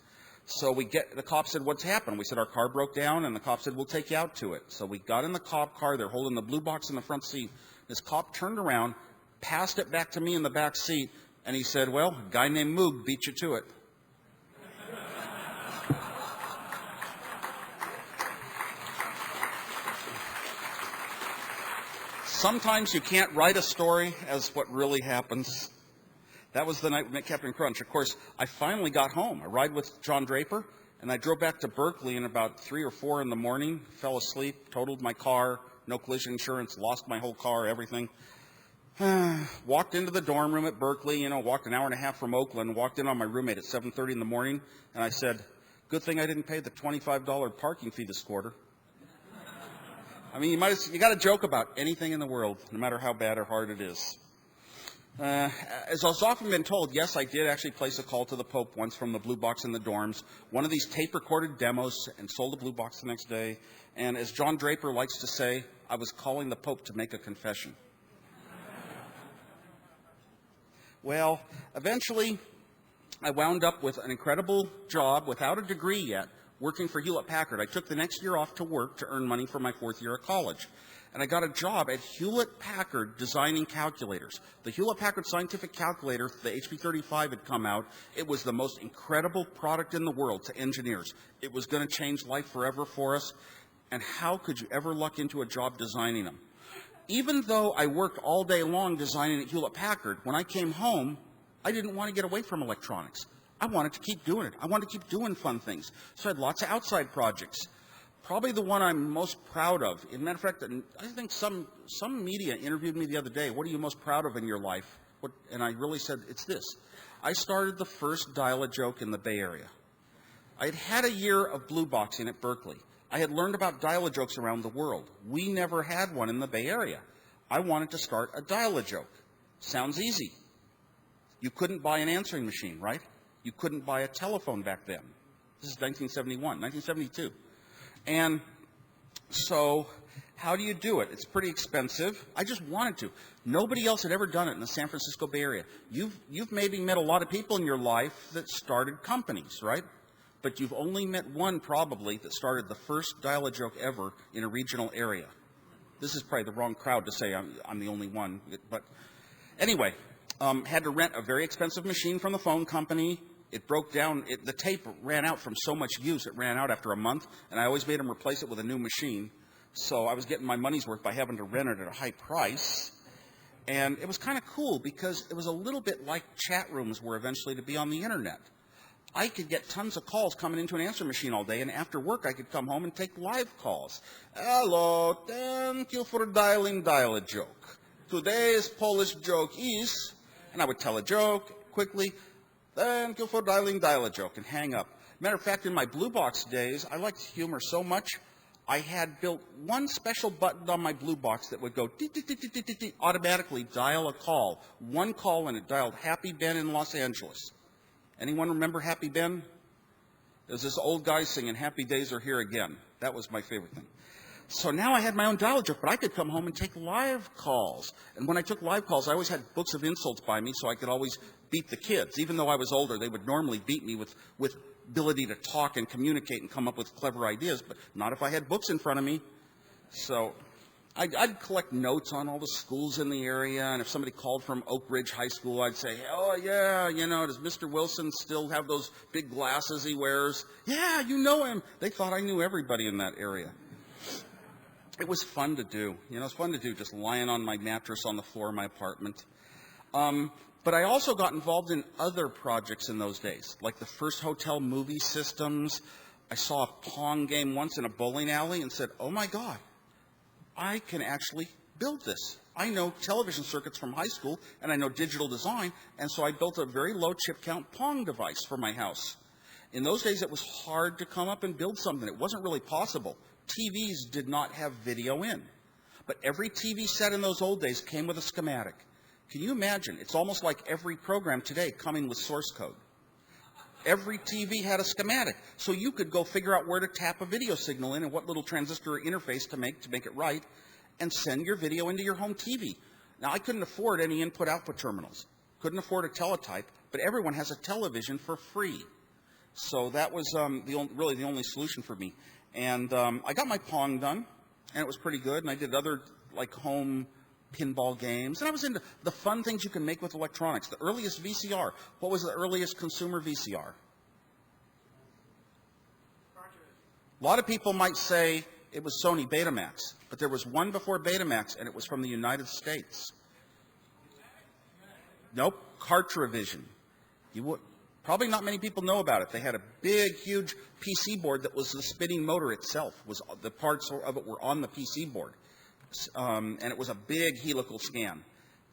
So the cop said, what's happened? We said, our car broke down. And the cop said, we'll take you out to it. So we got in the cop car. They're holding the blue box in the front seat. This cop turned around, passed it back to me in the back seat. And he said, well, a guy named Moog beat you to it. Sometimes you can't write a story as what really happens. That was the night we met Captain Crunch. Of course, I finally got home. I ride with John Draper, and I drove back to Berkeley in about 3 or 4 in the morning, fell asleep, totaled my car, no collision insurance, lost my whole car, everything. Walked into the dorm room at Berkeley, walked an hour and a half from Oakland, walked in on my roommate at 7:30 in the morning, and I said, good thing I didn't pay the $25 parking fee this quarter. I mean, you got to joke about anything in the world, no matter how bad or hard it is. As has often been told, yes, I did actually place a call to the Pope once from the blue box in the dorms, one of these tape-recorded demos, and sold the blue box the next day. And as John Draper likes to say, I was calling the Pope to make a confession. Well, eventually, I wound up with an incredible job without a degree yet, working for Hewlett-Packard. I took the next year off to work to earn money for my 4th year of college. And I got a job at Hewlett-Packard designing calculators. The Hewlett-Packard scientific calculator, the HP35 had come out. It was the most incredible product in the world to engineers. It was going to change life forever for us. And how could you ever luck into a job designing them? Even though I worked all day long designing at Hewlett-Packard, when I came home, I didn't want to get away from electronics. I wanted to keep doing it. I wanted to keep doing fun things. So I had lots of outside projects. Probably the one I'm most proud of. As a matter of fact, I think some media interviewed me the other day. What are you most proud of in your life? And I really said, it's this. I started the first dial-a-joke in the Bay Area. I had had a year of blue boxing at Berkeley. I had learned about dial-a-jokes around the world. We never had one in the Bay Area. I wanted to start a dial-a-joke. Sounds easy. You couldn't buy an answering machine, right? You couldn't buy a telephone back then. This is 1971, 1972. And so how do you do it? It's pretty expensive. I just wanted to. Nobody else had ever done it in the San Francisco Bay Area. You've maybe met a lot of people in your life that started companies, right? But you've only met one probably that started the first dial-a-joke ever in a regional area. This is probably the wrong crowd to say I'm the only one. But anyway, had to rent a very expensive machine from the phone company. It broke down. The tape ran out from so much use. It ran out after a month, and I always made them replace it with a new machine. So I was getting my money's worth by having to rent it at a high price. And it was kind of cool because it was a little bit like chat rooms were eventually to be on the Internet. I could get tons of calls coming into an answer machine all day, and after work I could come home and take live calls. Hello, thank you for dialing dial-a-joke. Today's Polish joke is, and I would tell a joke quickly. Thank you for dialing dial-a-joke, and hang up. Matter of fact, in my Blue Box days, I liked humor so much, I had built one special button on my Blue Box that would go automatically dial a call. One call, and it dialed Happy Ben in Los Angeles. Anyone remember Happy Ben? There's this old guy singing Happy Days Are Here Again. That was my favorite thing. So now I had my own dial-a-joke, but I could come home and take live calls. And when I took live calls, I always had books of insults by me so I could always beat the kids. Even though I was older, they would normally beat me with ability to talk and communicate and come up with clever ideas, but not if I had books in front of me. So I'd collect notes on all the schools in the area, and if somebody called from Oak Ridge High School, I'd say, oh, yeah, does Mr. Wilson still have those big glasses he wears? Yeah, you know him. They thought I knew everybody in that area. It was fun to do. It was fun to do just lying on my mattress on the floor of my apartment. But I also got involved in other projects in those days, like the first hotel movie systems. I saw a Pong game once in a bowling alley and said, oh, my God, I can actually build this. I know television circuits from high school, and I know digital design, and so I built a very low chip count Pong device for my house. In those days, it was hard to come up and build something. It wasn't really possible. TVs did not have video in. But every TV set in those old days came with a schematic. Can you imagine? It's almost like every program today coming with source code. Every TV had a schematic. So you could go figure out where to tap a video signal in and what little transistor interface to make it right, and send your video into your home TV. Now, I couldn't afford any input-output terminals. Couldn't afford a teletype, but everyone has a television for free. So that was really the only solution for me. And I got my Pong done, and it was pretty good. And I did other like home pinball games. And I was into the fun things you can make with electronics. The earliest VCR. What was the earliest consumer VCR? A lot of people might say it was Sony Betamax, but there was one before Betamax, and it was from the United States. Nope, Cartravision. Probably not many people know about it. They had a big, huge PC board that was the spinning motor itself. The parts of it were on the PC board. And it was a big helical scan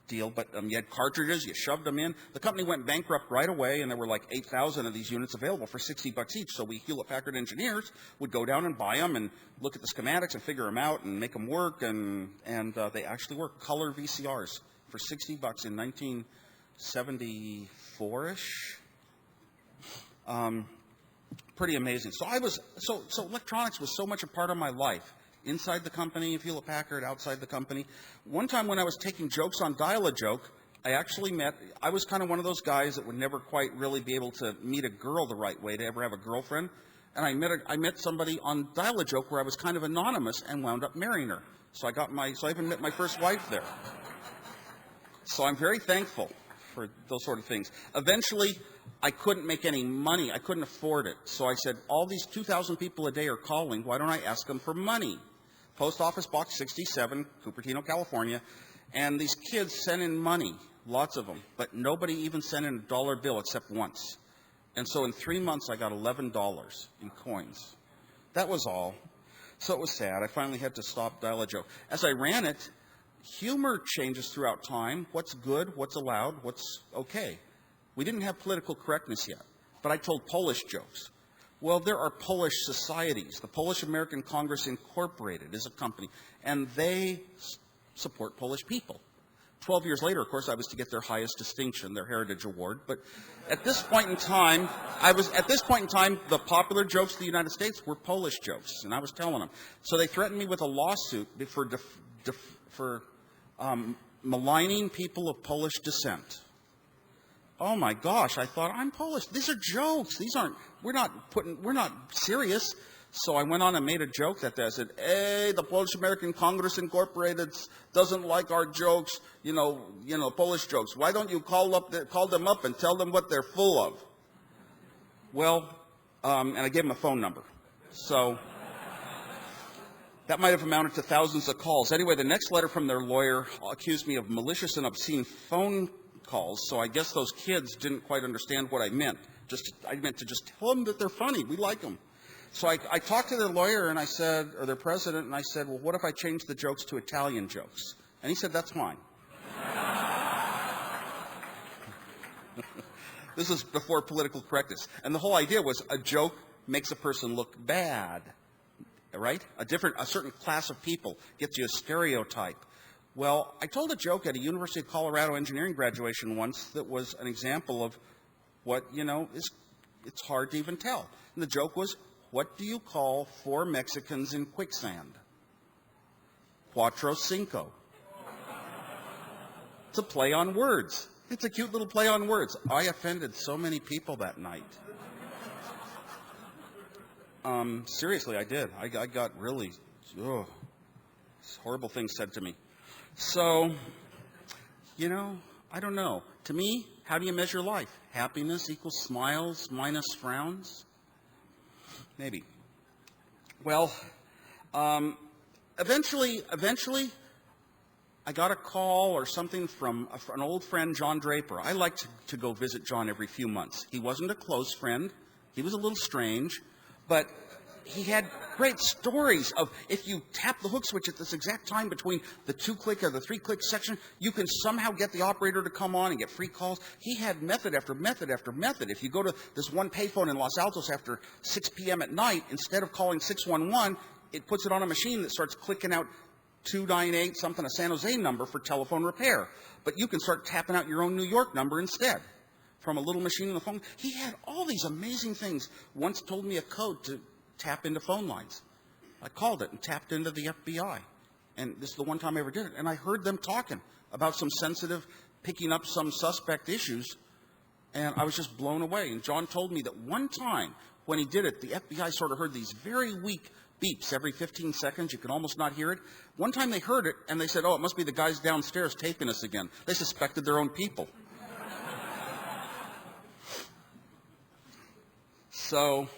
deal. But you had cartridges. You shoved them in. The company went bankrupt right away, and there were like 8,000 of these units available for $60 each. So we Hewlett-Packard engineers would go down and buy them and look at the schematics and figure them out and make them work. And they actually worked. Color VCRs for $60 in 1974-ish. Pretty amazing. So electronics was so much a part of my life. Inside the company of Hewlett-Packard, outside the company. One time when I was taking jokes on Dial-A-Joke, I was kind of one of those guys that would never quite really be able to meet a girl the right way to ever have a girlfriend. And I met somebody on Dial-A-Joke where I was kind of anonymous and wound up marrying her. So I even met my first wife there. So I'm very thankful for those sort of things. Eventually, I couldn't make any money. I couldn't afford it. So I said, all these 2,000 people a day are calling. Why don't I ask them for money? Post Office Box 67, Cupertino, California. And these kids sent in money, lots of them. But nobody even sent in a dollar bill except once. And so in 3 months, I got $11 in coins. That was all. So it was sad. I finally had to stop Dial-A-Joke. As I ran it, humor changes throughout time. What's good, what's allowed, what's okay. We didn't have political correctness yet, but I told Polish jokes. Well, there are Polish societies. The Polish American Congress Incorporated is a company, and they support Polish people. 12 years later, of course, I was to get their highest distinction, their Heritage Award. But at this point in time, the popular jokes of the United States were Polish jokes, and I was telling them. So they threatened me with a lawsuit for maligning people of Polish descent. Oh my gosh, I thought, I'm Polish. These are jokes. We're not serious. So I went on and made a joke that day. I said, hey, the Polish American Congress Incorporated doesn't like our jokes, Polish jokes. Why don't you call them up and tell them what they're full of? Well, and I gave them a phone number. So that might have amounted to thousands of calls. Anyway, the next letter from their lawyer accused me of malicious and obscene phone calls, so I guess those kids didn't quite understand what I meant. I meant to just tell them that they're funny. We like them. So I talked to their lawyer, and I said, or their president, and I said, well, what if I change the jokes to Italian jokes? And he said, that's fine. This is before political correctness. And the whole idea was a joke makes a person look bad, right? A certain class of people gets you a stereotype. Well, I told a joke at a University of Colorado engineering graduation once that was an example of what, it's hard to even tell. And the joke was, what do you call 4 Mexicans in quicksand? Cuatro Cinco. It's a play on words. It's a cute little play on words. I offended so many people that night. Seriously, I did. I got really horrible things said to me. So, I don't know. To me, how do you measure life? Happiness equals smiles minus frowns? Maybe. Well, eventually, I got a call or something from an old friend, John Draper. I liked to go visit John every few months. He wasn't a close friend. He was a little strange, but he had great stories of if you tap the hook switch at this exact time between the 2-click or the 3-click section, you can somehow get the operator to come on and get free calls. He had method after method after method. If you go to this one payphone in Los Altos after 6 p.m. at night, instead of calling 611, it puts it on a machine that starts clicking out 298 something, a San Jose number for telephone repair. But you can start tapping out your own New York number instead from a little machine in the phone. He had all these amazing things. Once told me a code to tap into phone lines. I called it and tapped into the FBI. And this is the one time I ever did it. And I heard them talking about some sensitive, picking up some suspect issues. And I was just blown away. And John told me that one time when he did it, the FBI sort of heard these very weak beeps every 15 seconds. You could almost not hear it. One time they heard it and they said, oh, it must be the guys downstairs taping us again. They suspected their own people. So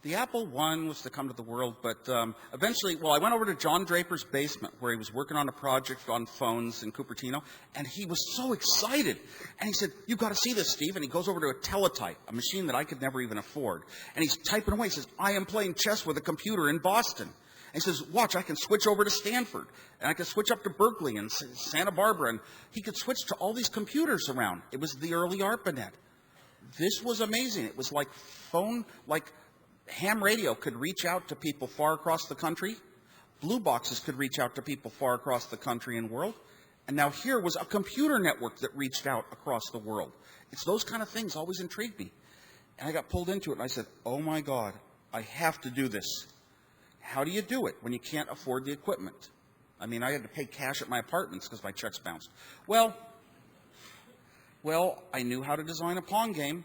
the Apple I was to come to the world, but eventually, I went over to John Draper's basement where he was working on a project on phones in Cupertino, and he was so excited. And he said, you've got to see this, Steve. And he goes over to a teletype, a machine that I could never even afford. And he's typing away. He says, I am playing chess with a computer in Boston. And he says, watch, I can switch over to Stanford, and I can switch up to Berkeley and Santa Barbara. And he could switch to all these computers around. It was the early ARPANET. This was amazing. It was like ham radio could reach out to people far across the country. Blue boxes could reach out to people far across the country and world. And now here was a computer network that reached out across the world. It's those kind of things always intrigued me. And I got pulled into it, and I said, oh, my God, I have to do this. How do you do it when you can't afford the equipment? I mean, I had to pay cash at my apartments because my checks bounced. Well, Well, I knew how to design a Pong game.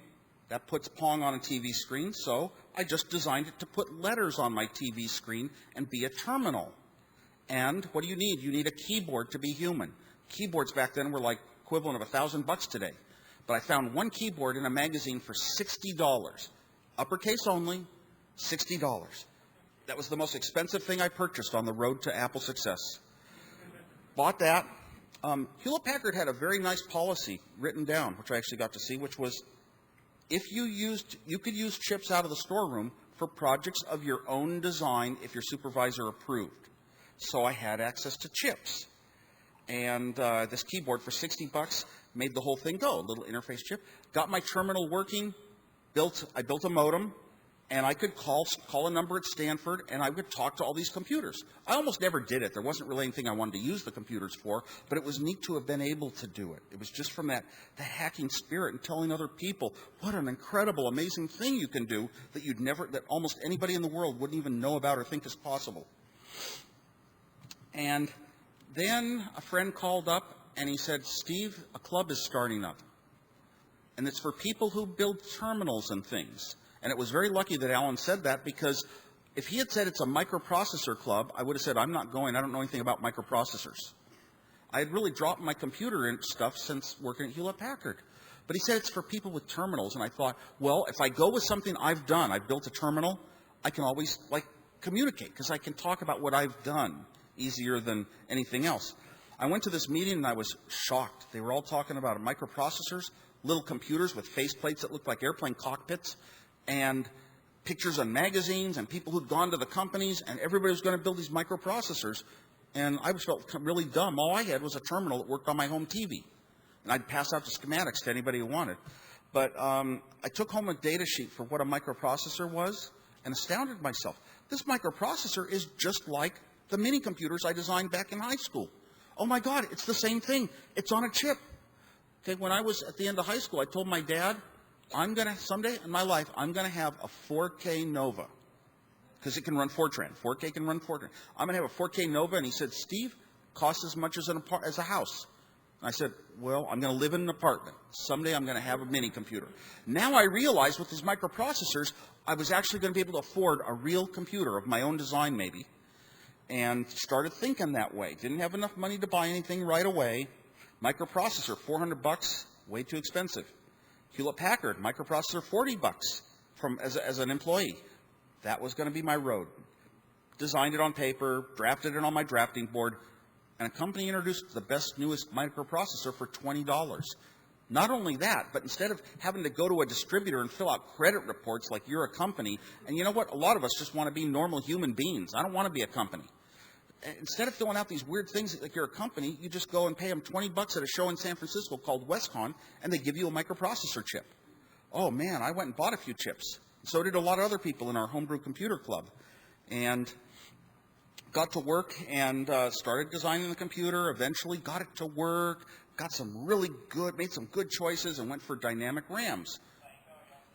That puts Pong on a TV screen, so I just designed it to put letters on my TV screen and be a terminal. And what do you need? You need a keyboard to be human. Keyboards back then were like equivalent of $1,000 today. But I found one keyboard in a magazine for $60. Uppercase only, $60. That was the most expensive thing I purchased on the road to Apple success. Bought that. Hewlett-Packard had a very nice policy written down, which I actually got to see, which was if you could use chips out of the storeroom for projects of your own design if your supervisor approved. So I had access to chips. And this keyboard for $60 made the whole thing go, a little interface chip. Got my terminal working, I built a modem, and I could call a number at Stanford, and I would talk to all these computers. I almost never did it. There wasn't really anything I wanted to use the computers for, but it was neat to have been able to do it. It was just from the hacking spirit and telling other people what an incredible, amazing thing you can do that almost anybody in the world wouldn't even know about or think is possible. And then a friend called up, and he said, Steve, a club is starting up, and it's for people who build terminals and things. And it was very lucky that Alan said that, because if he had said it's a microprocessor club, I would have said, I'm not going. I don't know anything about microprocessors. I had really dropped my computer and stuff since working at Hewlett-Packard. But he said it's for people with terminals. And I thought, well, if I go with something I've done, I've built a terminal, I can always communicate, because I can talk about what I've done easier than anything else. I went to this meeting and I was shocked. They were all talking about microprocessors, little computers with faceplates that looked like airplane cockpits, and pictures on magazines and people who'd gone to the companies, and everybody was going to build these microprocessors. And I felt really dumb. All I had was a terminal that worked on my home TV. And I'd pass out the schematics to anybody who wanted. But I took home a data sheet for what a microprocessor was and astounded myself. This microprocessor is just like the mini computers I designed back in high school. Oh my God, it's the same thing. It's on a chip. Okay, when I was at the end of high school, I told my dad, someday in my life, I'm going to have a 4K Nova, because it can run Fortran. 4K can run Fortran. I'm going to have a 4K Nova. And he said, Steve, costs as much as a house. And I said, well, I'm going to live in an apartment. Someday I'm going to have a mini computer. Now I realize with these microprocessors, I was actually going to be able to afford a real computer of my own design maybe, and started thinking that way. Didn't have enough money to buy anything right away. Microprocessor, $400, way too expensive. Hewlett-Packard, microprocessor, $40 as an employee. That was going to be my road. Designed it on paper, drafted it on my drafting board, and a company introduced the best, newest microprocessor for $20. Not only that, but instead of having to go to a distributor and fill out credit reports like you're a company, and you know what? A lot of us just want to be normal human beings. I don't want to be a company. Instead of filling out these weird things like you're a company, you just go and pay them $20 at a show in San Francisco called WestCon, and they give you a microprocessor chip. Oh, man, I went and bought a few chips. So did a lot of other people in our homebrew computer club. And got to work and started designing the computer, eventually got it to work, made some good choices, and went for dynamic RAMs.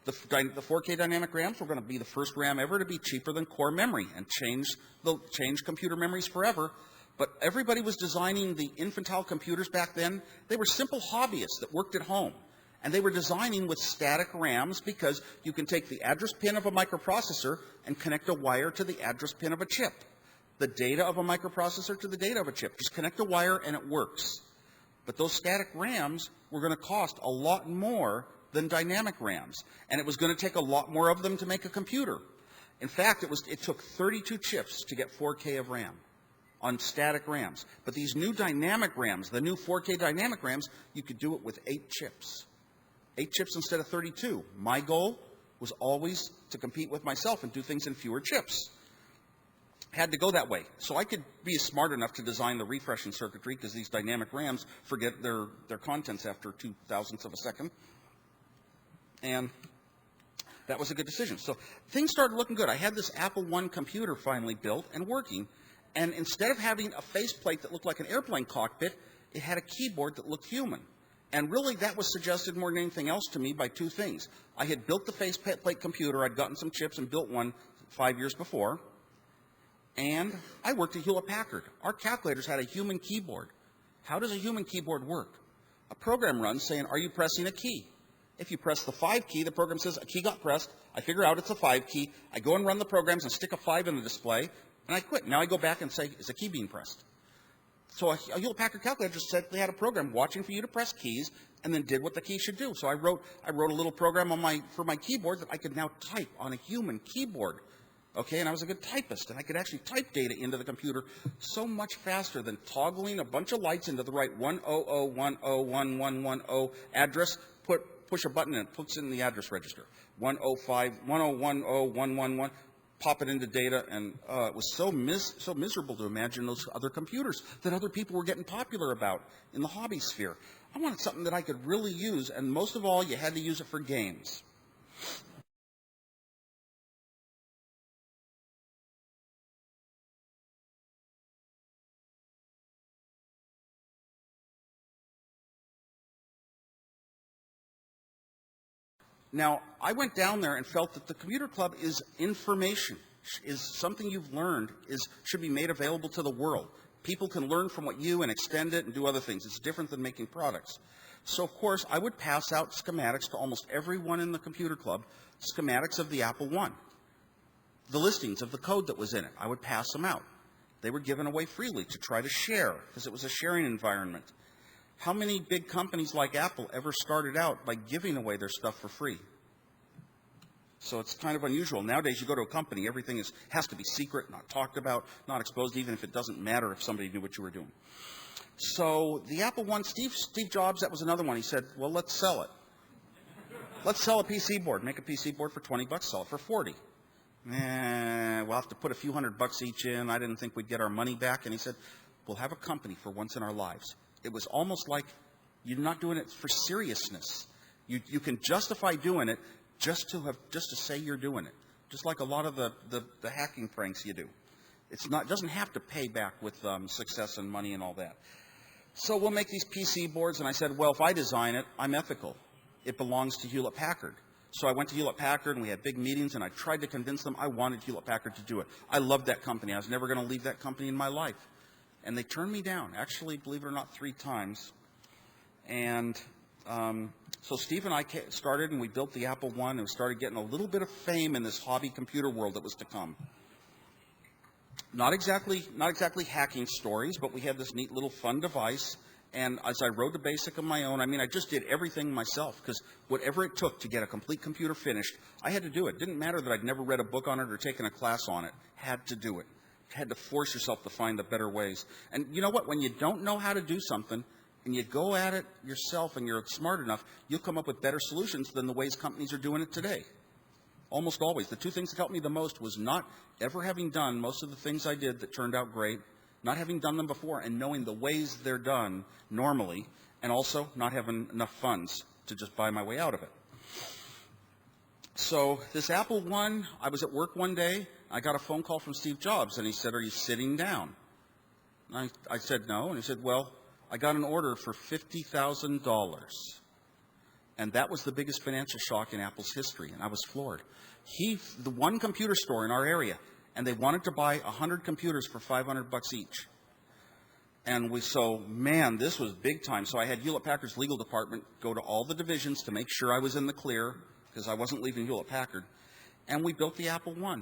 The 4K dynamic RAMs were going to be the first RAM ever to be cheaper than core memory and change computer memories forever. But everybody was designing the infantile computers back then. They were simple hobbyists that worked at home. And they were designing with static RAMs because you can take the address pin of a microprocessor and connect a wire to the address pin of a chip. The data of a microprocessor to the data of a chip. Just connect a wire and it works. But those static RAMs were going to cost a lot more than dynamic RAMs. And it was going to take a lot more of them to make a computer. In fact, it took 32 chips to get 4K of RAM on static RAMs. But these new dynamic RAMs, the new 4K dynamic RAMs, you could do it with 8 chips. 8 chips instead of 32. My goal was always to compete with myself and do things in fewer chips. Had to go that way. So I could be smart enough to design the refreshing circuitry, because these dynamic RAMs forget their contents after 0.02 of a second. And that was a good decision. So things started looking good. I had this Apple I computer finally built and working. And instead of having a faceplate that looked like an airplane cockpit, it had a keyboard that looked human. And really, that was suggested more than anything else to me by two things. I had built the faceplate computer. I'd gotten some chips and built one 5 years before. And I worked at Hewlett-Packard. Our calculators had a human keyboard. How does a human keyboard work? a program runs saying, are you pressing a key? If you press the 5 key, the program says a key got pressed. I figure out it's a 5 key. I go and run the programs and stick a 5 in the display, and I quit. Now I go back and say, is a key being pressed? So a Hewlett-Packard calculator just said they had a program watching for you to press keys and then did what the key should do. So I wrote a little program for my keyboard that I could now type on a human keyboard. Okay, and I was a good typist, and I could actually type data into the computer so much faster than toggling a bunch of lights into the right 100101110 address, push a button and it puts it in the address register. 1010111, pop it into data, and it was so miserable to imagine those other computers that other people were getting popular about in the hobby sphere. I wanted something that I could really use, and most of all, you had to use it for games. Now, I went down there and felt that the computer club is information, is something you've learned, should be made available to the world. People can learn from what you and extend it and do other things. It's different than making products. So, of course, I would pass out schematics to almost everyone in the computer club, schematics of the Apple I. The listings of the code that was in it, I would pass them out. They were given away freely to try to share, because it was a sharing environment. How many big companies like Apple ever started out by giving away their stuff for free? So it's kind of unusual. Nowadays, you go to a company, everything has to be secret, not talked about, not exposed, even if it doesn't matter if somebody knew what you were doing. So the Apple I, Steve Jobs, that was another one. He said, well, let's sell it. Let's sell a PC board. Make a PC board for 20 bucks, sell it for 40. We'll have to put a few $100 each in. I didn't think we'd get our money back. And he said, we'll have a company for once in our lives. It was almost like you're not doing it for seriousness. You can justify doing it just to say you're doing it. Just like a lot of the hacking pranks you do. It doesn't have to pay back with success and money and all that. So we'll make these PC boards, and I said, well, if I design it, I'm ethical. It belongs to Hewlett-Packard. So I went to Hewlett-Packard, and we had big meetings, and I tried to convince them I wanted Hewlett-Packard to do it. I loved that company. I was never going to leave that company in my life. And they turned me down, actually, believe it or not, 3 times. And so Steve and I started, and we built the Apple I, and we started getting a little bit of fame in this hobby computer world that was to come. Not exactly hacking stories, but we had this neat little fun device. And as I wrote the BASIC of my own, I just did everything myself, because whatever it took to get a complete computer finished, I had to do it. It didn't matter that I'd never read a book on it or taken a class on it. Had to do it. Had to force yourself to find the better ways. And you know what? When you don't know how to do something and you go at it yourself and you're smart enough, you'll come up with better solutions than the ways companies are doing it today. Almost always. The 2 things that helped me the most was not ever having done most of the things I did that turned out great, not having done them before and knowing the ways they're done normally, and also not having enough funds to just buy my way out of it. So this Apple I was at work one day. I got a phone call from Steve Jobs, and he said, are you sitting down? And I said no, and he said, well, I got an order for $50,000. And that was the biggest financial shock in Apple's history, and I was floored. The one computer store in our area, and they wanted to buy 100 computers for $500 each. And man, this was big time. So I had Hewlett-Packard's legal department go to all the divisions to make sure I was in the clear, because I wasn't leaving Hewlett-Packard. And we built the Apple I,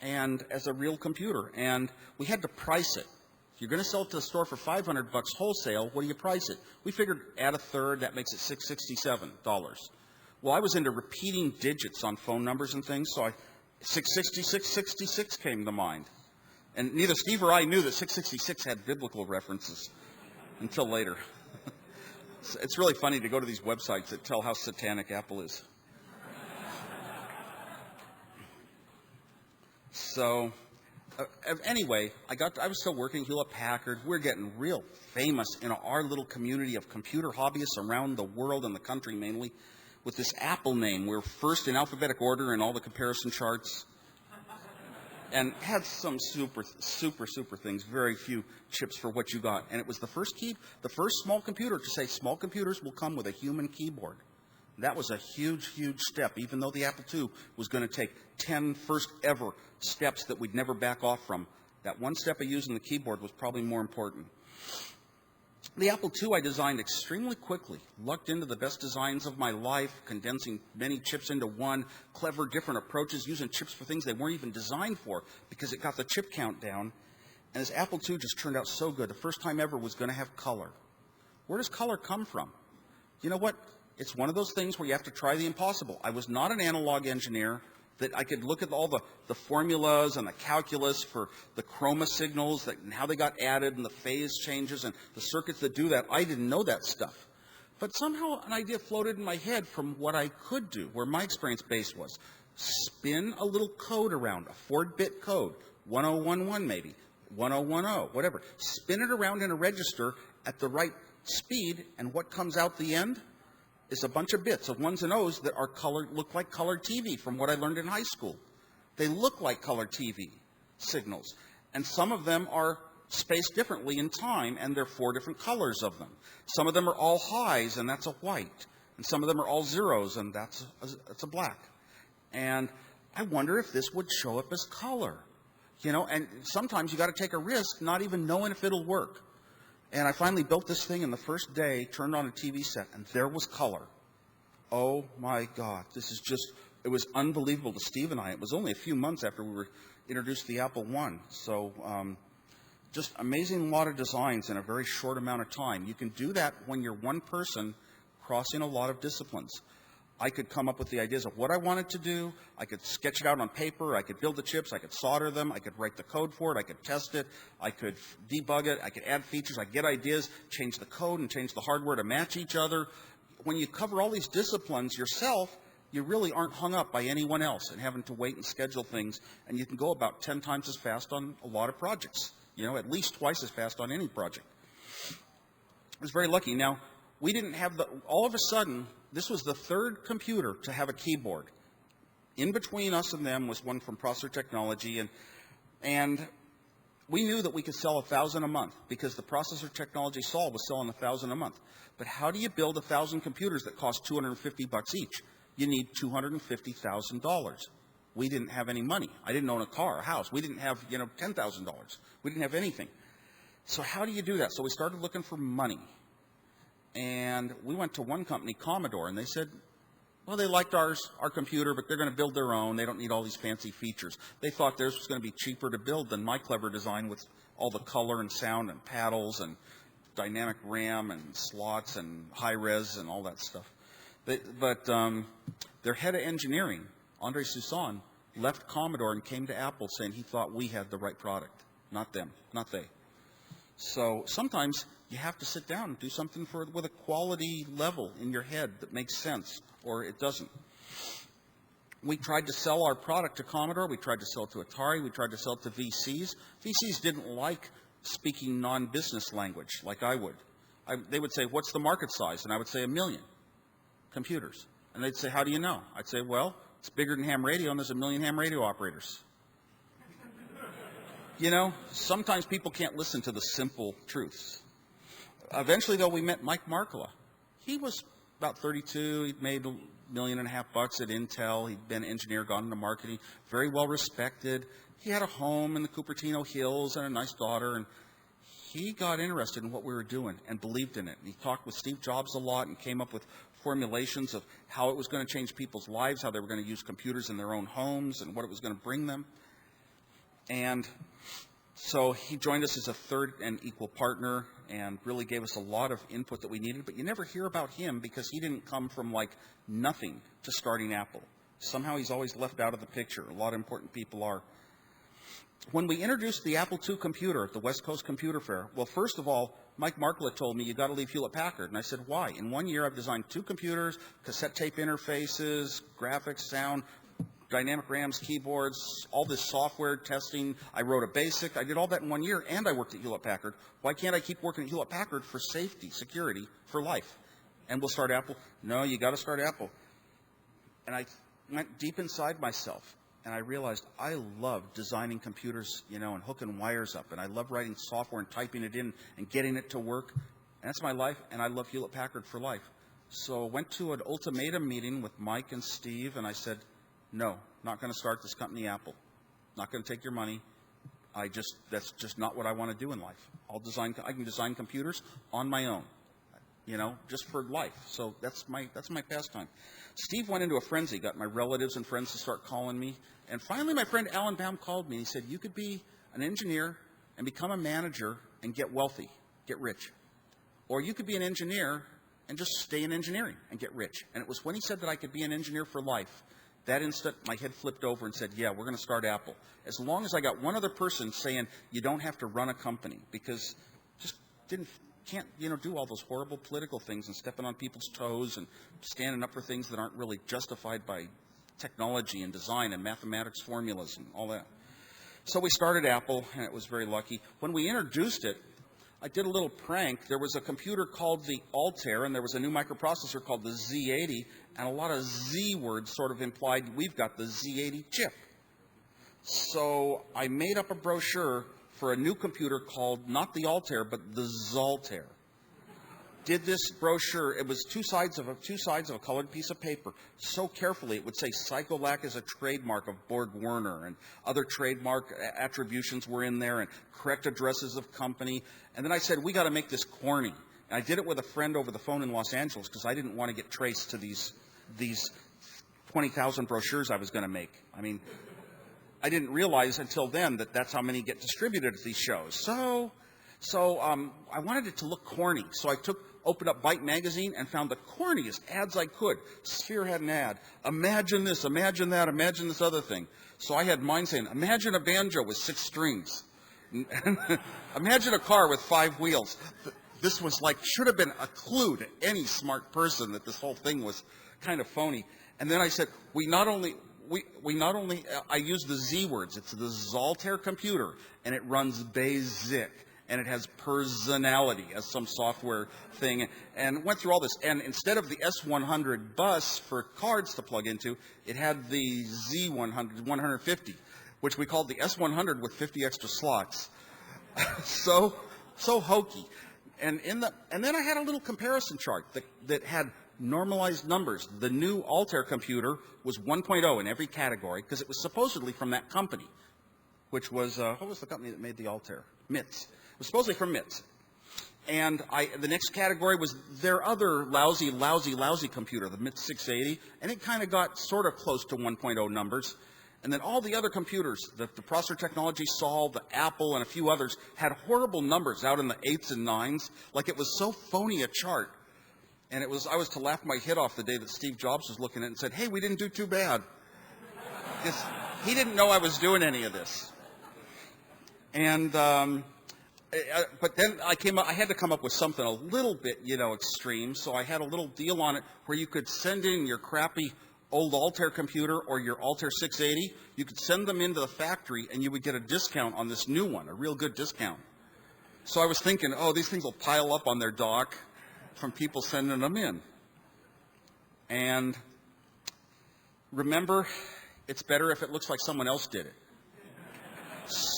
and as a real computer. And we had to price it. If you're going to sell it to the store for $500 wholesale, what do you price it? We figured add a third, that makes it $667. Well, I was into repeating digits on phone numbers and things, so 666 came to mind. And neither Steve or I knew that 666 had biblical references until later. It's really funny to go to these websites that tell how satanic Apple is. So anyway, I was still working at Hewlett-Packard. We're getting real famous in our little community of computer hobbyists around the world and the country mainly with this Apple name. We're first in alphabetic order in all the comparison charts and had some super things, very few chips for what you got. And it was the first small computer to say small computers will come with a human keyboard. That was a huge step, even though the Apple II was going to take 10 first ever steps that we'd never back off from. That one step of using the keyboard was probably more important. The Apple II I designed extremely quickly, lucked into the best designs of my life, condensing many chips into one, clever different approaches, using chips for things they weren't even designed for because it got the chip count down. And this Apple II just turned out so good. The first time ever was going to have color. Where does color come from? You know what? It's one of those things where you have to try the impossible. I was not an analog engineer that I could look at all the formulas and the calculus for the chroma signals and how they got added and the phase changes and the circuits that do that. I didn't know that stuff. But somehow an idea floated in my head from what I could do, where my experience base was. Spin a little code around, a 4-bit code, 1011 maybe, 1010, whatever. Spin it around in a register at the right speed, and what comes out the end is a bunch of bits of ones and O's that are colored, look like colored TV from what I learned in high school. They look like colored TV signals. And some of them are spaced differently in time, and there are 4 different colors of them. Some of them are all highs, and that's a white. And some of them are all zeros, and that's a black. And I wonder if this would show up as color. You know, and sometimes you got to take a risk not even knowing if it'll work. And I finally built this thing, and the first day, turned on a TV set, and there was color. Oh, my God. This is just, it was unbelievable to Steve and I. It was only a few months after we were introduced to the Apple I. So just amazing lot of designs in a very short amount of time. You can do that when you're one person crossing a lot of disciplines. I could come up with the ideas of what I wanted to do. I could sketch it out on paper. I could build the chips. I could solder them. I could write the code for it. I could test it. I could debug it. I could add features. I could get ideas, change the code, and change the hardware to match each other. When you cover all these disciplines yourself, you really aren't hung up by anyone else and having to wait and schedule things. And you can go about 10 times as fast on a lot of projects, you know, at least twice as fast on any project. I was very lucky. Now, we didn't have all of a sudden, this was the 3rd computer to have a keyboard. In between us and them was one from Processor Technology, and we knew that we could sell 1,000 a month because the Processor Technology Sol was selling 1,000 a month. But how do you build 1,000 computers that cost $250 each? You need $250,000. We didn't have any money. I didn't own a car, a house. We didn't have, you know, $10,000. We didn't have anything. So how do you do that? So we started looking for money. And we went to one company, Commodore, and they said, well, they liked our computer, but they're going to build their own. They don't need all these fancy features. They thought theirs was going to be cheaper to build than my clever design with all the color and sound and paddles and dynamic RAM and slots and high-res and all that stuff. But their head of engineering, Andre Soussan, left Commodore and came to Apple saying he thought we had the right product, not them, not they. So sometimes you have to sit down and do something with a quality level in your head that makes sense, or it doesn't. We tried to sell our product to Commodore. We tried to sell it to Atari. We tried to sell it to VCs. VCs didn't like speaking non-business language like I would. They would say, what's the market size? And I would say 1 million computers. And they'd say, how do you know? I'd say, well, it's bigger than ham radio, and there's 1 million ham radio operators. You know, sometimes people can't listen to the simple truths. Eventually, though, we met Mike Markkula. He was about 32. He'd made $1.5 million at Intel. He'd been an engineer, gone into marketing, very well respected. He had a home in the Cupertino Hills and a nice daughter, and he got interested in what we were doing and believed in it. And he talked with Steve Jobs a lot and came up with formulations of how it was going to change people's lives, how they were going to use computers in their own homes, and what it was going to bring them. And so he joined us as a third and equal partner and really gave us a lot of input that we needed. But you never hear about him because he didn't come from like nothing to starting Apple. Somehow he's always left out of the picture. A lot of important people are. When we introduced the Apple II computer at the West Coast Computer Fair, well, first of all, Mike Markkula told me, you got to leave Hewlett-Packard. And I said, why? In 1 year, I've designed 2 computers, cassette tape interfaces, graphics, sound, dynamic RAMs, keyboards, all this software testing. I wrote a BASIC. I did all that in 1 year, and I worked at Hewlett-Packard. Why can't I keep working at Hewlett-Packard for safety, security, for life? And we'll start Apple. No, you got to start Apple. And I went deep inside myself, and I realized I love designing computers, you know, and hooking wires up. And I love writing software and typing it in and getting it to work. And that's my life, and I love Hewlett-Packard for life. So I went to an ultimatum meeting with Mike and Steve, and I said, no, not going to start this company, Apple. Not going to take your money. That's just not what I want to do in life. I can design computers on my own, just for life. So that's my pastime. Steve went into a frenzy, got my relatives and friends to start calling me. And finally, my friend Alan Baum called me and he said, you could be an engineer and become a manager and get wealthy, get rich. Or you could be an engineer and just stay in engineering and get rich. And it was when he said that I could be an engineer for life, that instant my head flipped over and said, yeah, we're going to start Apple. As long as I got one other person saying, you don't have to run a company, because just can't do all those horrible political things and stepping on people's toes and standing up for things that aren't really justified by technology and design and mathematics formulas and all that. So we started Apple, and it was very lucky. When we introduced it, I did a little prank. There was a computer called the Altair, and there was a new microprocessor called the Z80, and a lot of Z words sort of implied we've got the Z80 chip. So I made up a brochure for a new computer called not the Altair, but the Zaltair. Did this brochure. It was two sides of a colored piece of paper. So carefully, it would say Psycholac is a trademark of Borg Warner, and other trademark attributions were in there, and correct addresses of company. And then I said, we got to make this corny. And I did it with a friend over the phone in Los Angeles because I didn't want to get traced to these 20,000 brochures I was going to make. I mean, I didn't realize until then that that's how many get distributed at these shows. So I wanted it to look corny. So I opened up Byte magazine and found the corniest ads I could. Sphere had an ad. Imagine this, imagine that, imagine this other thing. So I had mine saying, imagine a banjo with 6 strings. Imagine a car with 5 wheels. This was should have been a clue to any smart person that this whole thing was kind of phony. And then I said, I use the Z words. It's the Zaltair computer, and it runs BASIC. And it has personality as some software thing, and went through all this. And instead of the S100 bus for cards to plug into, it had the Z100, 150, which we called the S100 with 50 extra slots. so hokey. And then I had a little comparison chart that had normalized numbers. The new Altair computer was 1.0 in every category because it was supposedly from that company, which was, what was the company that made the Altair? MITS. It was supposedly from MITS. And the next category was their other lousy computer, the MITS 680, and it kind of got sort of close to 1.0 numbers. And then all the other computers, the Processor Technology, Sol, the Apple, and a few others, had horrible numbers out in the 8s and 9s. Like it was so phony a chart. And I was to laugh my head off the day that Steve Jobs was looking at it and said, hey, we didn't do too bad. Because he didn't know I was doing any of this. And but then I had to come up with something a little bit, extreme. So I had a little deal on it where you could send in your crappy old Altair computer or your Altair 680. You could send them into the factory, and you would get a discount on this new one, a real good discount. So I was thinking, these things will pile up on their dock from people sending them in. And remember, it's better if it looks like someone else did it.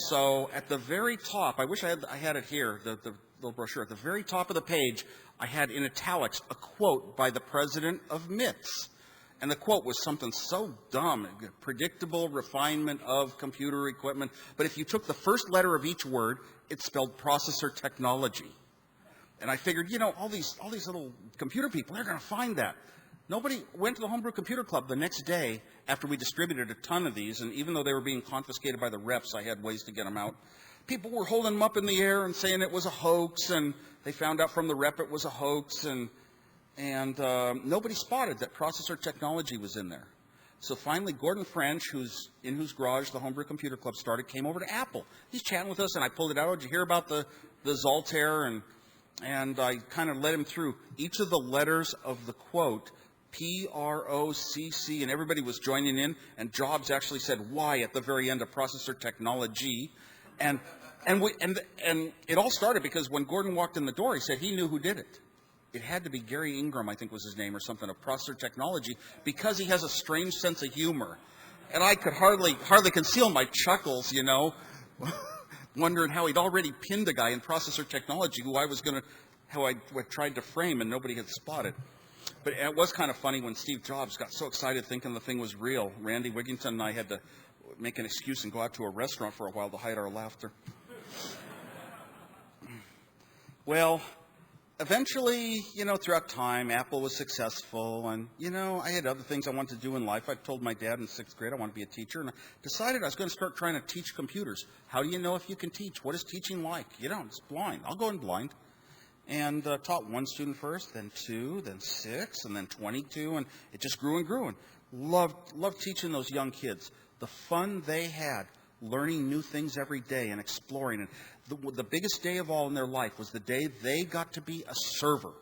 So at the very top, I wish I had it here, the little brochure. At the very top of the page, I had in italics a quote by the president of MITS. And the quote was something so dumb, predictable refinement of computer equipment. But if you took the first letter of each word, it spelled processor technology. And I figured, all these little computer people, they're going to find that. Nobody went to the Homebrew Computer Club the next day after we distributed a ton of these, and even though they were being confiscated by the reps, I had ways to get them out. People were holding them up in the air and saying it was a hoax, and they found out from the rep it was a hoax, and nobody spotted that processor technology was in there. So finally, Gordon French, in whose garage the Homebrew Computer Club started, came over to Apple. He's chatting with us, and I pulled it out. Did you hear about the Zaltair? And I kind of led him through each of the letters of the quote, PROCC, and everybody was joining in, and Jobs actually said Y at the very end of processor technology. And it all started because when Gordon walked in the door, he said he knew who did it. It had to be Gary Ingram, I think was his name, or something, of processor technology, because he has a strange sense of humor. And I could hardly conceal my chuckles, wondering how he'd already pinned a guy in processor technology who I tried to frame and nobody had spotted. But it was kind of funny when Steve Jobs got so excited thinking the thing was real. Randy Wigington and I had to make an excuse and go out to a restaurant for a while to hide our laughter. Well, eventually, throughout time, Apple was successful, and, I had other things I wanted to do in life. I told my dad in 6th grade I wanted to be a teacher, and I decided I was going to start trying to teach computers. How do you know if you can teach? What is teaching like? It's blind. I'll go in blind. And taught 1 student first, then 2, then 6, and then 22, and it just grew and grew. And loved teaching those young kids. The fun they had, learning new things every day and exploring. And the biggest day of all in their life was the day they got to be a server.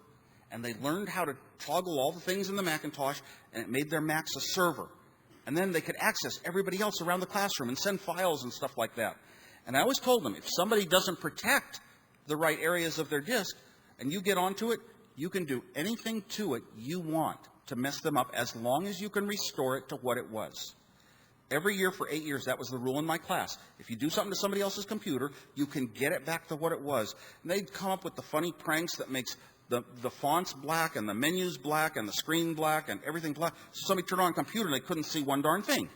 And they learned how to toggle all the things in the Macintosh, and it made their Macs a server. And then they could access everybody else around the classroom and send files and stuff like that. And I always told them, if somebody doesn't protect the right areas of their disk, and you get onto it, you can do anything to it you want to mess them up as long as you can restore it to what it was. Every year for 8 years, that was the rule in my class. If you do something to somebody else's computer, you can get it back to what it was. And they'd come up with the funny pranks that makes the fonts black and the menus black and the screen black and everything black. So somebody turned on a computer and they couldn't see one darn thing.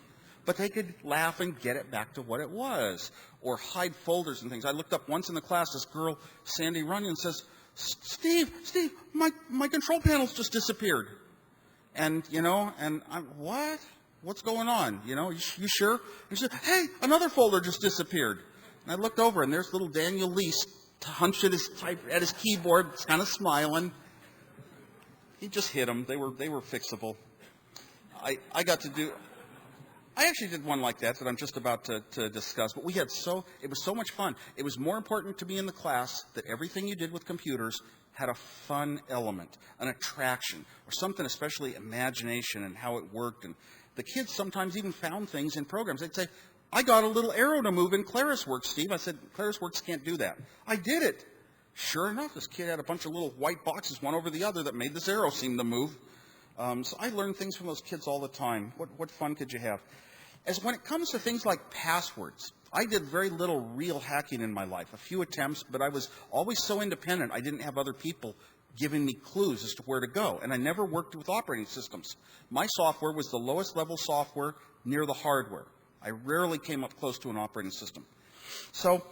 But they could laugh and get it back to what it was. Or hide folders and things. I looked up once in the class, this girl, Sandy Runyon, says, Steve, my control panel's just disappeared. And, and I'm, what? What's going on? You sure? And she said, hey, another folder just disappeared. And I looked over, and there's little Daniel Lease hunched at his keyboard, kind of smiling. He just hit them. They were fixable. I actually did one like that I'm just about to discuss, but it was so much fun. It was more important to me in the class that everything you did with computers had a fun element, an attraction, or something, especially imagination and how it worked. And the kids sometimes even found things in programs. They'd say, I got a little arrow to move in ClarisWorks, Steve. I said, ClarisWorks can't do that. I did it. Sure enough, this kid had a bunch of little white boxes, one over the other, that made this arrow seem to move. So I learned things from those kids all the time. What fun could you have? As when it comes to things like passwords, I did very little real hacking in my life, a few attempts, but I was always so independent, I didn't have other people giving me clues as to where to go, and I never worked with operating systems. My software was the lowest level software near the hardware. I rarely came up close to an operating system. So,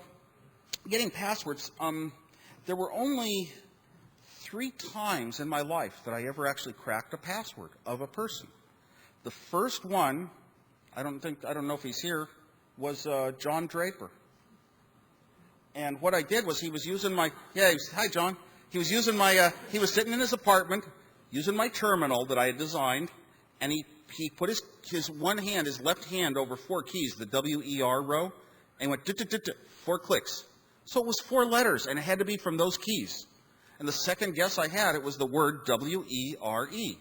getting passwords, there were only 3 times in my life that I ever actually cracked a password of a person. The first one, I don't know if he's here, was John Draper. And what I did was he was using my, hi John. He was using my, he was sitting in his apartment using my terminal that I had designed, and he put his one hand, his left hand, over 4 keys, the WER row, and went 4 clicks. So it was 4 letters, and it had to be from those keys. And the second guess I had, it was the word WERE.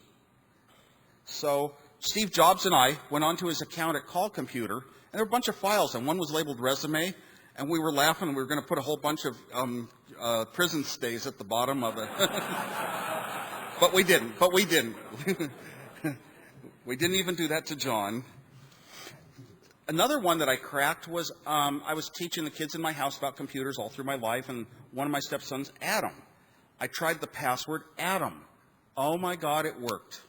So Steve Jobs and I went onto his account at Call Computer, and there were a bunch of files, and one was labeled resume, and we were laughing. We were going to put a whole bunch of prison stays at the bottom of it. But we didn't. We didn't even do that to John. Another one that I cracked was I was teaching the kids in my house about computers all through my life, and one of my stepsons, Adam. I tried the password Adam. Oh, my God, it worked.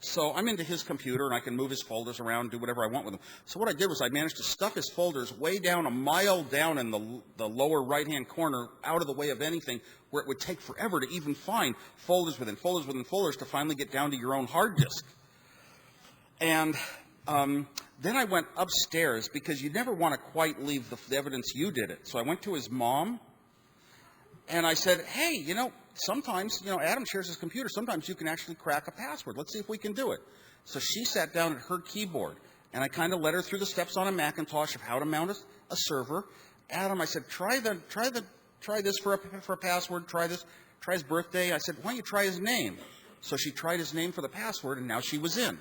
So I'm into his computer, and I can move his folders around, do whatever I want with them. So what I did was I managed to stuff his folders way down, a mile down in the lower right-hand corner, out of the way of anything, where it would take forever to even find folders within folders within folders to finally get down to your own hard disk. And then I went upstairs, because you never want to quite leave the evidence you did it. So I went to his mom, and I said, hey, sometimes, Adam shares his computer. Sometimes you can actually crack a password. Let's see if we can do it. So she sat down at her keyboard, and I kind of led her through the steps on a Macintosh of how to mount a server. Adam, I said, try this for a password. Try this. Try his birthday. I said, why don't you try his name? So she tried his name for the password, and now she was in.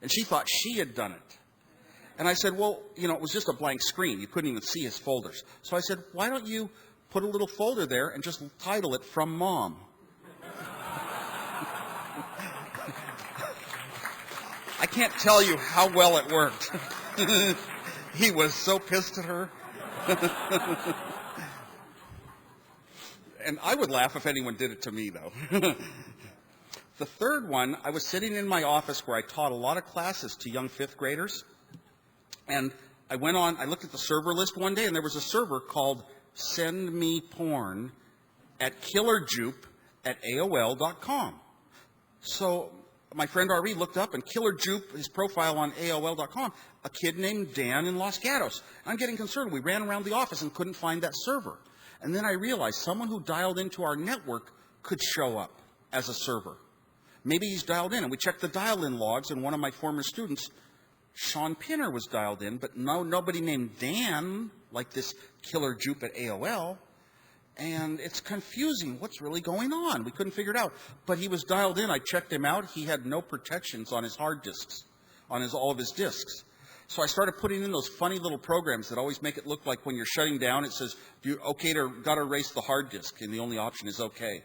And she thought she had done it. And I said, well, it was just a blank screen. You couldn't even see his folders. So I said, why don't you put a little folder there and just title it From Mom? I can't tell you how well it worked. He was so pissed at her. And I would laugh if anyone did it to me, though. The third one, I was sitting in my office where I taught a lot of classes to young 5th graders, and I went on, I looked at the server list one day, and there was a server called Send Me Porn at killerjupe@aol.com. So my friend Ari looked up, and Killer Jupe, his profile on AOL.com, a kid named Dan in Los Gatos. I'm getting concerned. We ran around the office and couldn't find that server. And then I realized someone who dialed into our network could show up as a server. Maybe he's dialed in, and we checked the dial-in logs, and one of my former students, Sean Pinner, was dialed in, but nobody named Dan, like this Killer Jupe at AOL. And it's confusing. What's really going on? We couldn't figure it out. But he was dialed in. I checked him out. He had no protections on his hard disks, on all of his disks. So I started putting in those funny little programs that always make it look like when you're shutting down, it says, got to erase the hard disk, and the only option is okay.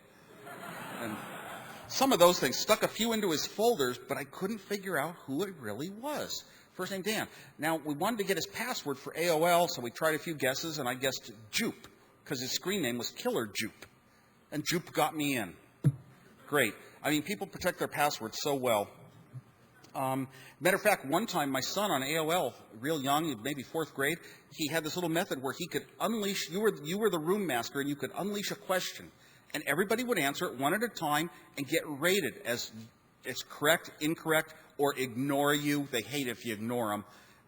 And some of those things, stuck a few into his folders, but I couldn't figure out who it really was. First name Dan. Now, we wanted to get his password for AOL, so we tried a few guesses, and I guessed Jupe, because his screen name was Killer Jupe. And Jupe got me in. Great. I mean, people protect their passwords so well. Matter of fact, one time my son on AOL, real young, maybe 4th grade, he had this little method where he could unleash, you were the room master, and you could unleash a question. And everybody would answer it one at a time and get rated as correct, incorrect, or ignore you. They hate if you ignore them.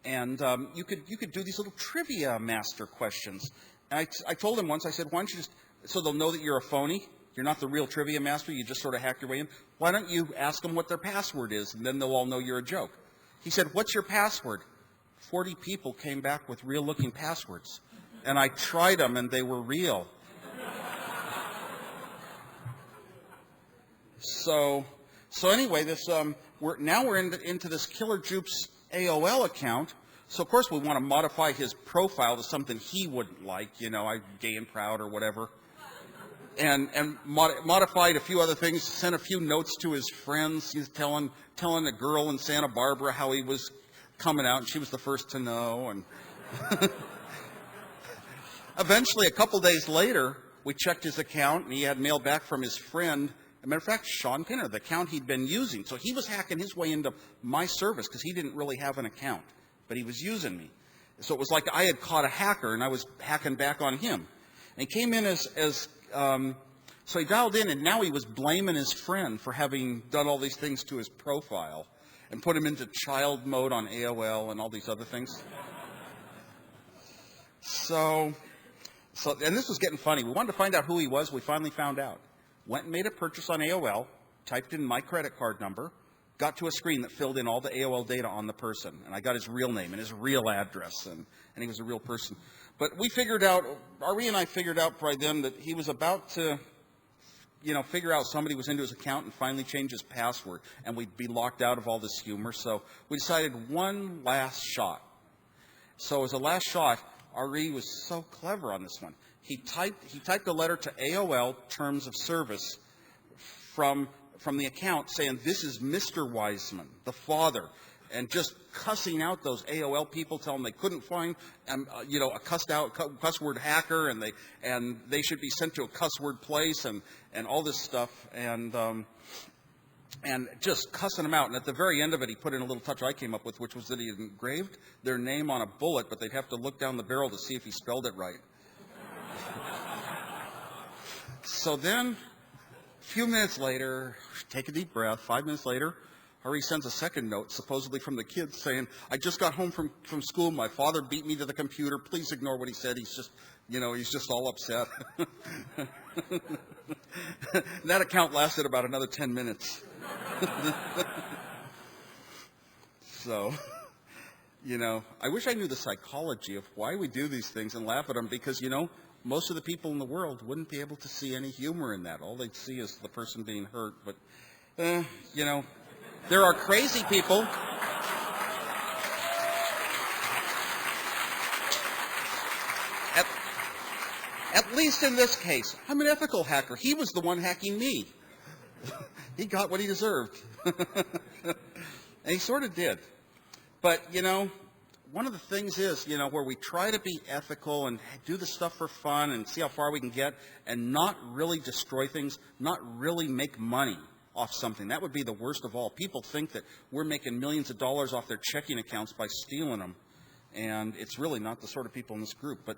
And you could do these little trivia master questions. And I told him once, I said, why don't you just, so they'll know that you're a phony, you're not the real trivia master, you just sort of hack your way in, why don't you ask them what their password is, and then they'll all know you're a joke. He said, what's your password? 40 people came back with real-looking passwords. And I tried them, and they were real. So anyway, we're into this Killer Jupe's AOL account. So, of course, we want to modify his profile to something he wouldn't like, I'm gay and proud or whatever. And modified a few other things, sent a few notes to his friends. He's telling a girl in Santa Barbara how he was coming out, and she was the first to know. And eventually, a couple days later, we checked his account, and he had mail back from his friend, as a matter of fact, Sean Pinner, the account he'd been using. So he was hacking his way into my service because he didn't really have an account, but he was using me. So it was like I had caught a hacker, and I was hacking back on him. And he came in so he dialed in, and now he was blaming his friend for having done all these things to his profile and put him into child mode on AOL and all these other things. So, and this was getting funny. We wanted to find out who he was. We finally found out. Went and made a purchase on AOL, typed in my credit card number, got to a screen that filled in all the AOL data on the person. And I got his real name and his real address, and he was a real person. But we figured out, Ari and I figured out by then that he was about to, figure out somebody was into his account and finally change his password, and we'd be locked out of all this humor. So we decided one last shot. So as a last shot, Ari was so clever on this one. He typed a letter to AOL Terms of Service from the account saying, this is Mr. Wiseman, the father, and just cussing out those AOL people, telling them they couldn't find, a cuss word hacker, and they should be sent to a cuss word place, and all this stuff, and just cussing them out. And at the very end of it, he put in a little touch I came up with, which was that he had engraved their name on a bullet, but they'd have to look down the barrel to see if he spelled it right. So then, a few minutes later, take a deep breath, 5 minutes later, Ari sends a second note, supposedly from the kids, saying, I just got home from school. My father beat me to the computer. Please ignore what he said. He's just all upset. That account lasted about another 10 minutes. So, I wish I knew the psychology of why we do these things and laugh at them, because, most of the people in the world wouldn't be able to see any humor in that. All they'd see is the person being hurt. But, there are crazy people. At least in this case, I'm an ethical hacker. He was the one hacking me. He got what he deserved. And he sort of did. But, one of the things is, where we try to be ethical and do the stuff for fun and see how far we can get and not really destroy things, not really make money off something. That would be the worst of all. People think that we're making millions of dollars off their checking accounts by stealing them. and it's really not the sort of people in this group. But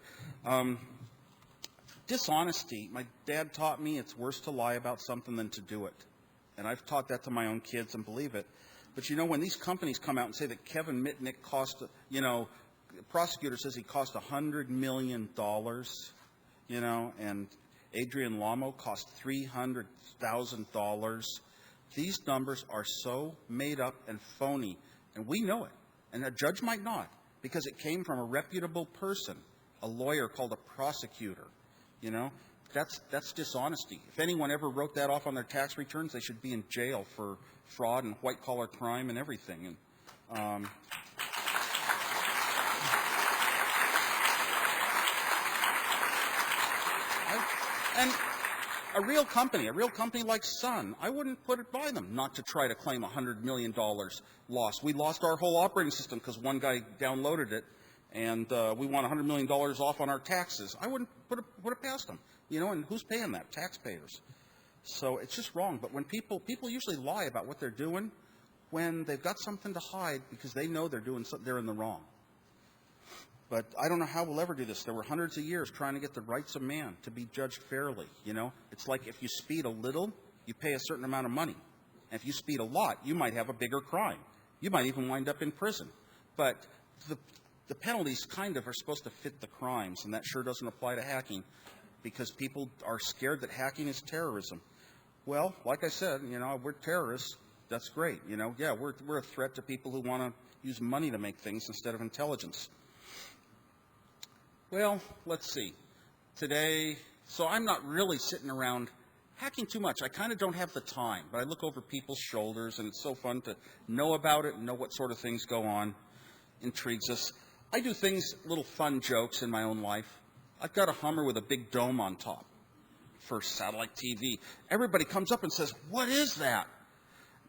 dishonesty, my dad taught me it's worse to lie about something than to do it. And I've taught that to my own kids and believe it. But you know, when these companies come out and say that Kevin Mitnick cost, you know, the prosecutor says he cost $100 million, you know, and Adrian Lamo cost $300,000. These numbers are so made up and phony, and we know it. And a judge might not, because it came from a reputable person, a lawyer called a prosecutor. You know, that's dishonesty. If anyone ever wrote that off on their tax returns, they should be in jail for fraud and white-collar crime and everything. And and a real company like Sun, I wouldn't put it by them not to try to claim $100 million loss. We lost our whole operating system because one guy downloaded it, and we want $100 million off on our taxes. I wouldn't put it past them. You know, and who's paying that? Taxpayers. So it's just wrong. But when people usually lie about what they're doing when they've got something to hide because they know they're in the wrong. But I don't know how we'll ever do this. There were hundreds of years trying to get the rights of man to be judged fairly, you know. It's like if you speed a little, you pay a certain amount of money. And if you speed a lot, you might have a bigger crime. You might even wind up in prison. But the penalties kind of are supposed to fit the crimes, and that sure doesn't apply to hacking because people are scared that hacking is terrorism. Well, like I said, you know, we're terrorists. That's great. You know, yeah, we're a threat to people who want to use money to make things instead of intelligence. Well, let's see. Today, so I'm not really sitting around hacking too much. I kind of don't have the time, but I look over people's shoulders, and it's so fun to know about it and know what sort of things go on. Intrigues us. I do things, little fun jokes in my own life. I've got a Hummer with a big dome on top for satellite TV. Everybody comes up and says, "What is that?"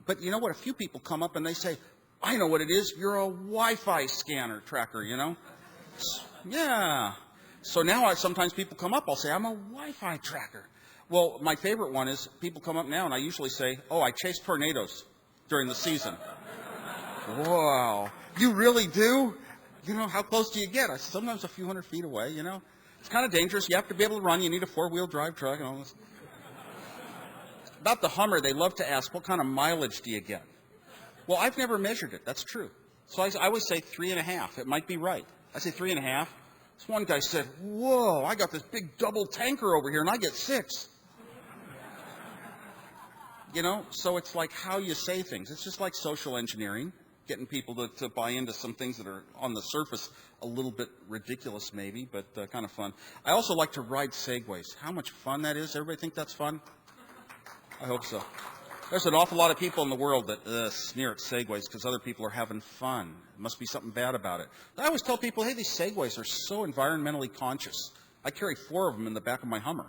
But you know what? A few people come up and they say, "I know what it is. You're a Wi-Fi scanner tracker, you know?" Yeah. So now sometimes people come up, I'll say, "I'm a Wi-Fi tracker." Well, my favorite one is people come up now and I usually say, "Oh, I chase tornadoes during the season." Wow. You really do? You know, how close do you get? I said, sometimes a few hundred feet away, you know. It's kind of dangerous. You have to be able to run. You need a four-wheel drive truck and all this. About the Hummer, they love to ask, what kind of mileage do you get? Well, I've never measured it. That's true. So I always say 3.5. It might be right. I say 3.5. This one guy said, "Whoa, I got this big double tanker over here, and I get 6. You know, so it's like how you say things. It's just like social engineering, getting people to buy into some things that are on the surface a little bit ridiculous maybe, but kind of fun. I also like to ride Segways. How much fun that is. Everybody think that's fun? I hope so. There's an awful lot of people in the world that sneer at Segways because other people are having fun. It must be something bad about it. I always tell people, hey, these Segways are so environmentally conscious. I carry 4 of them in the back of my Hummer.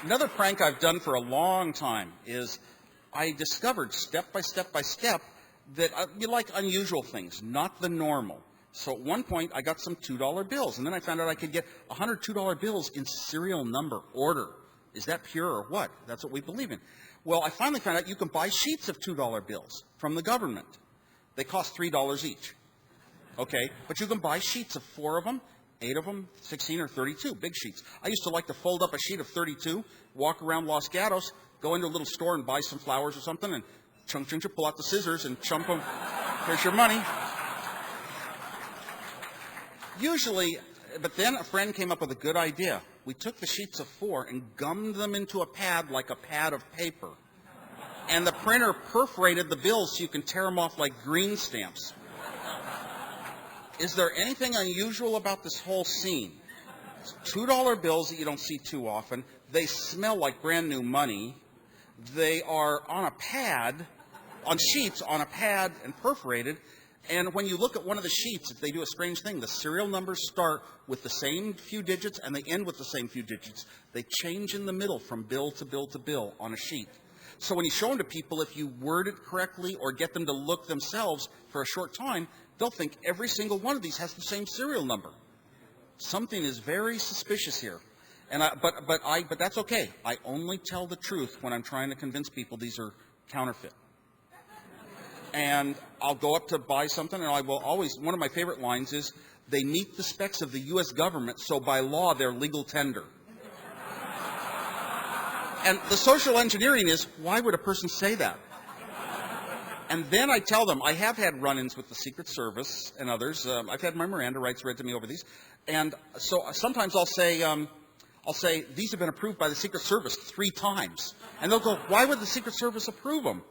Another prank I've done for a long time is I discovered step by step that you like unusual things, not the normal. So at one point, I got some $2 bills, and then I found out I could get 100 $2 bills in serial number order. Is that pure or what? That's what we believe in. Well, I finally found out you can buy sheets of $2 bills from the government. They cost $3 each. Okay, but you can buy sheets of 4 of them, 8 of them, 16 or 32, big sheets. I used to like to fold up a sheet of 32, walk around Los Gatos, go into a little store and buy some flowers or something, and chunk, pull out the scissors and chump them. Here's your money. Usually, but then a friend came up with a good idea. We took the sheets of 4 and gummed them into a pad like a pad of paper. And the printer perforated the bills so you can tear them off like green stamps. Is there anything unusual about this whole scene? $2 bills that you don't see too often. They smell like brand new money. They are on a pad, on sheets, on a pad and perforated. And when you look at one of the sheets, they do a strange thing. The serial numbers start with the same few digits and they end with the same few digits. They change in the middle from bill to bill to bill on a sheet. So when you show them to people, if you word it correctly or get them to look themselves for a short time, they'll think every single one of these has the same serial number. Something is very suspicious here. And but that's okay. I only tell the truth when I'm trying to convince people these are counterfeit. and I'll go up to buy something, and I will always, one of my favorite lines is, they meet the specs of the U.S. government, so by law they're legal tender. And the social engineering is, why would a person say that? And then I tell them, I have had run-ins with the Secret Service and others. I've had my Miranda rights read to me over these. And so sometimes I'll say, these have been approved by the Secret Service 3 times. And they'll go, why would the Secret Service approve them?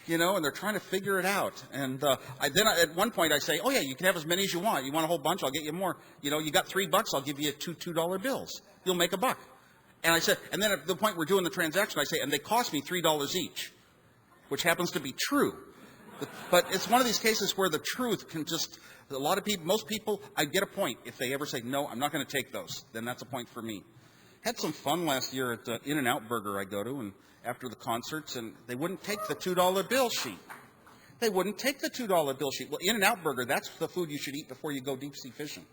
You know, and they're trying to figure it out. And at one point I say, oh yeah, you can have as many as you want. You want a whole bunch, I'll get you more. You know, you got $3, I'll give you two $2 bills. You'll make $1. And I said, and then at the point we're doing the transaction, I say, and they cost me $3 each, which happens to be true. But it's one of these cases where the truth can just, a lot of people, most people, I get a point. If they ever say, no, I'm not going to take those, then that's a point for me. Had some fun last year at In-N-Out Burger I go to, and after the concerts, and they wouldn't take the $2 bill sheet. They wouldn't take the $2 bill sheet. Well, In-N-Out Burger, that's the food you should eat before you go deep-sea fishing.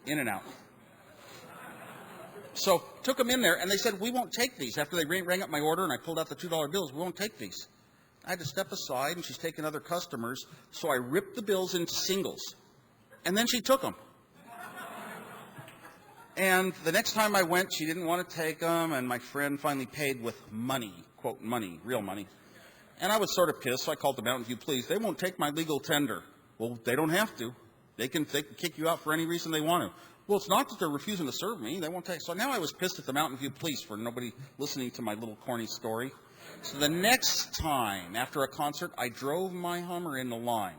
In-N-Out. So took them in there, and they said, we won't take these. After they rang up my order, and I pulled out the $2 bills, we won't take these. I had to step aside, and she's taking other customers, so I ripped the bills into singles. And then she took them. And the next time I went, she didn't want to take them, and my friend finally paid with money, quote, money, real money. And I was sort of pissed, so I called the Mountain View Police. They won't take my legal tender. Well, they don't have to. They can kick you out for any reason they want to. Well, it's not that they're refusing to serve me. They won't take. So now I was pissed at the Mountain View Police for nobody listening to my little corny story. So the next time after a concert, I drove my Hummer in the line,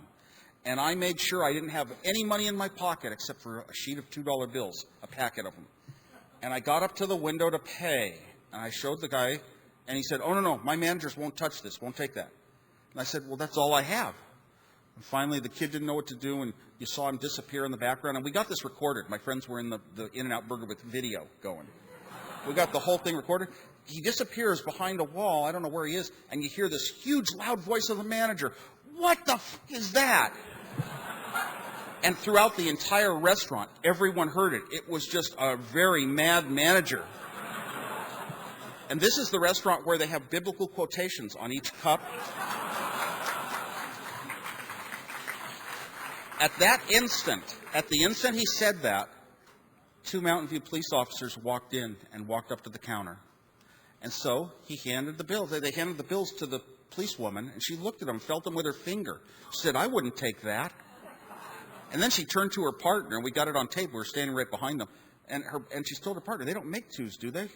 and I made sure I didn't have any money in my pocket except for a sheet of $2 bills, a packet of them. And I got up to the window to pay, and I showed the guy, and he said, oh, no, my managers won't touch this, won't take that. And I said, well, that's all I have. And finally, the kid didn't know what to do, and you saw him disappear in the background. And we got this recorded. My friends were in the In-N-Out Burger with video going. We got the whole thing recorded. He disappears behind a wall. I don't know where he is. And you hear this huge, loud voice of the manager. What the f*** is that? And throughout the entire restaurant, everyone heard it. It was just a very mad manager. And this is the restaurant where they have biblical quotations on each cup. At the instant he said that, 2 Mountain View police officers walked in and walked up to the counter. And so he handed the bills. They handed the bills to the policewoman, and she looked at them, felt them with her finger. She said, I wouldn't take that. And then she turned to her partner, and we got it on tape. We were standing right behind them. And she told her partner, they don't make 2s, do they?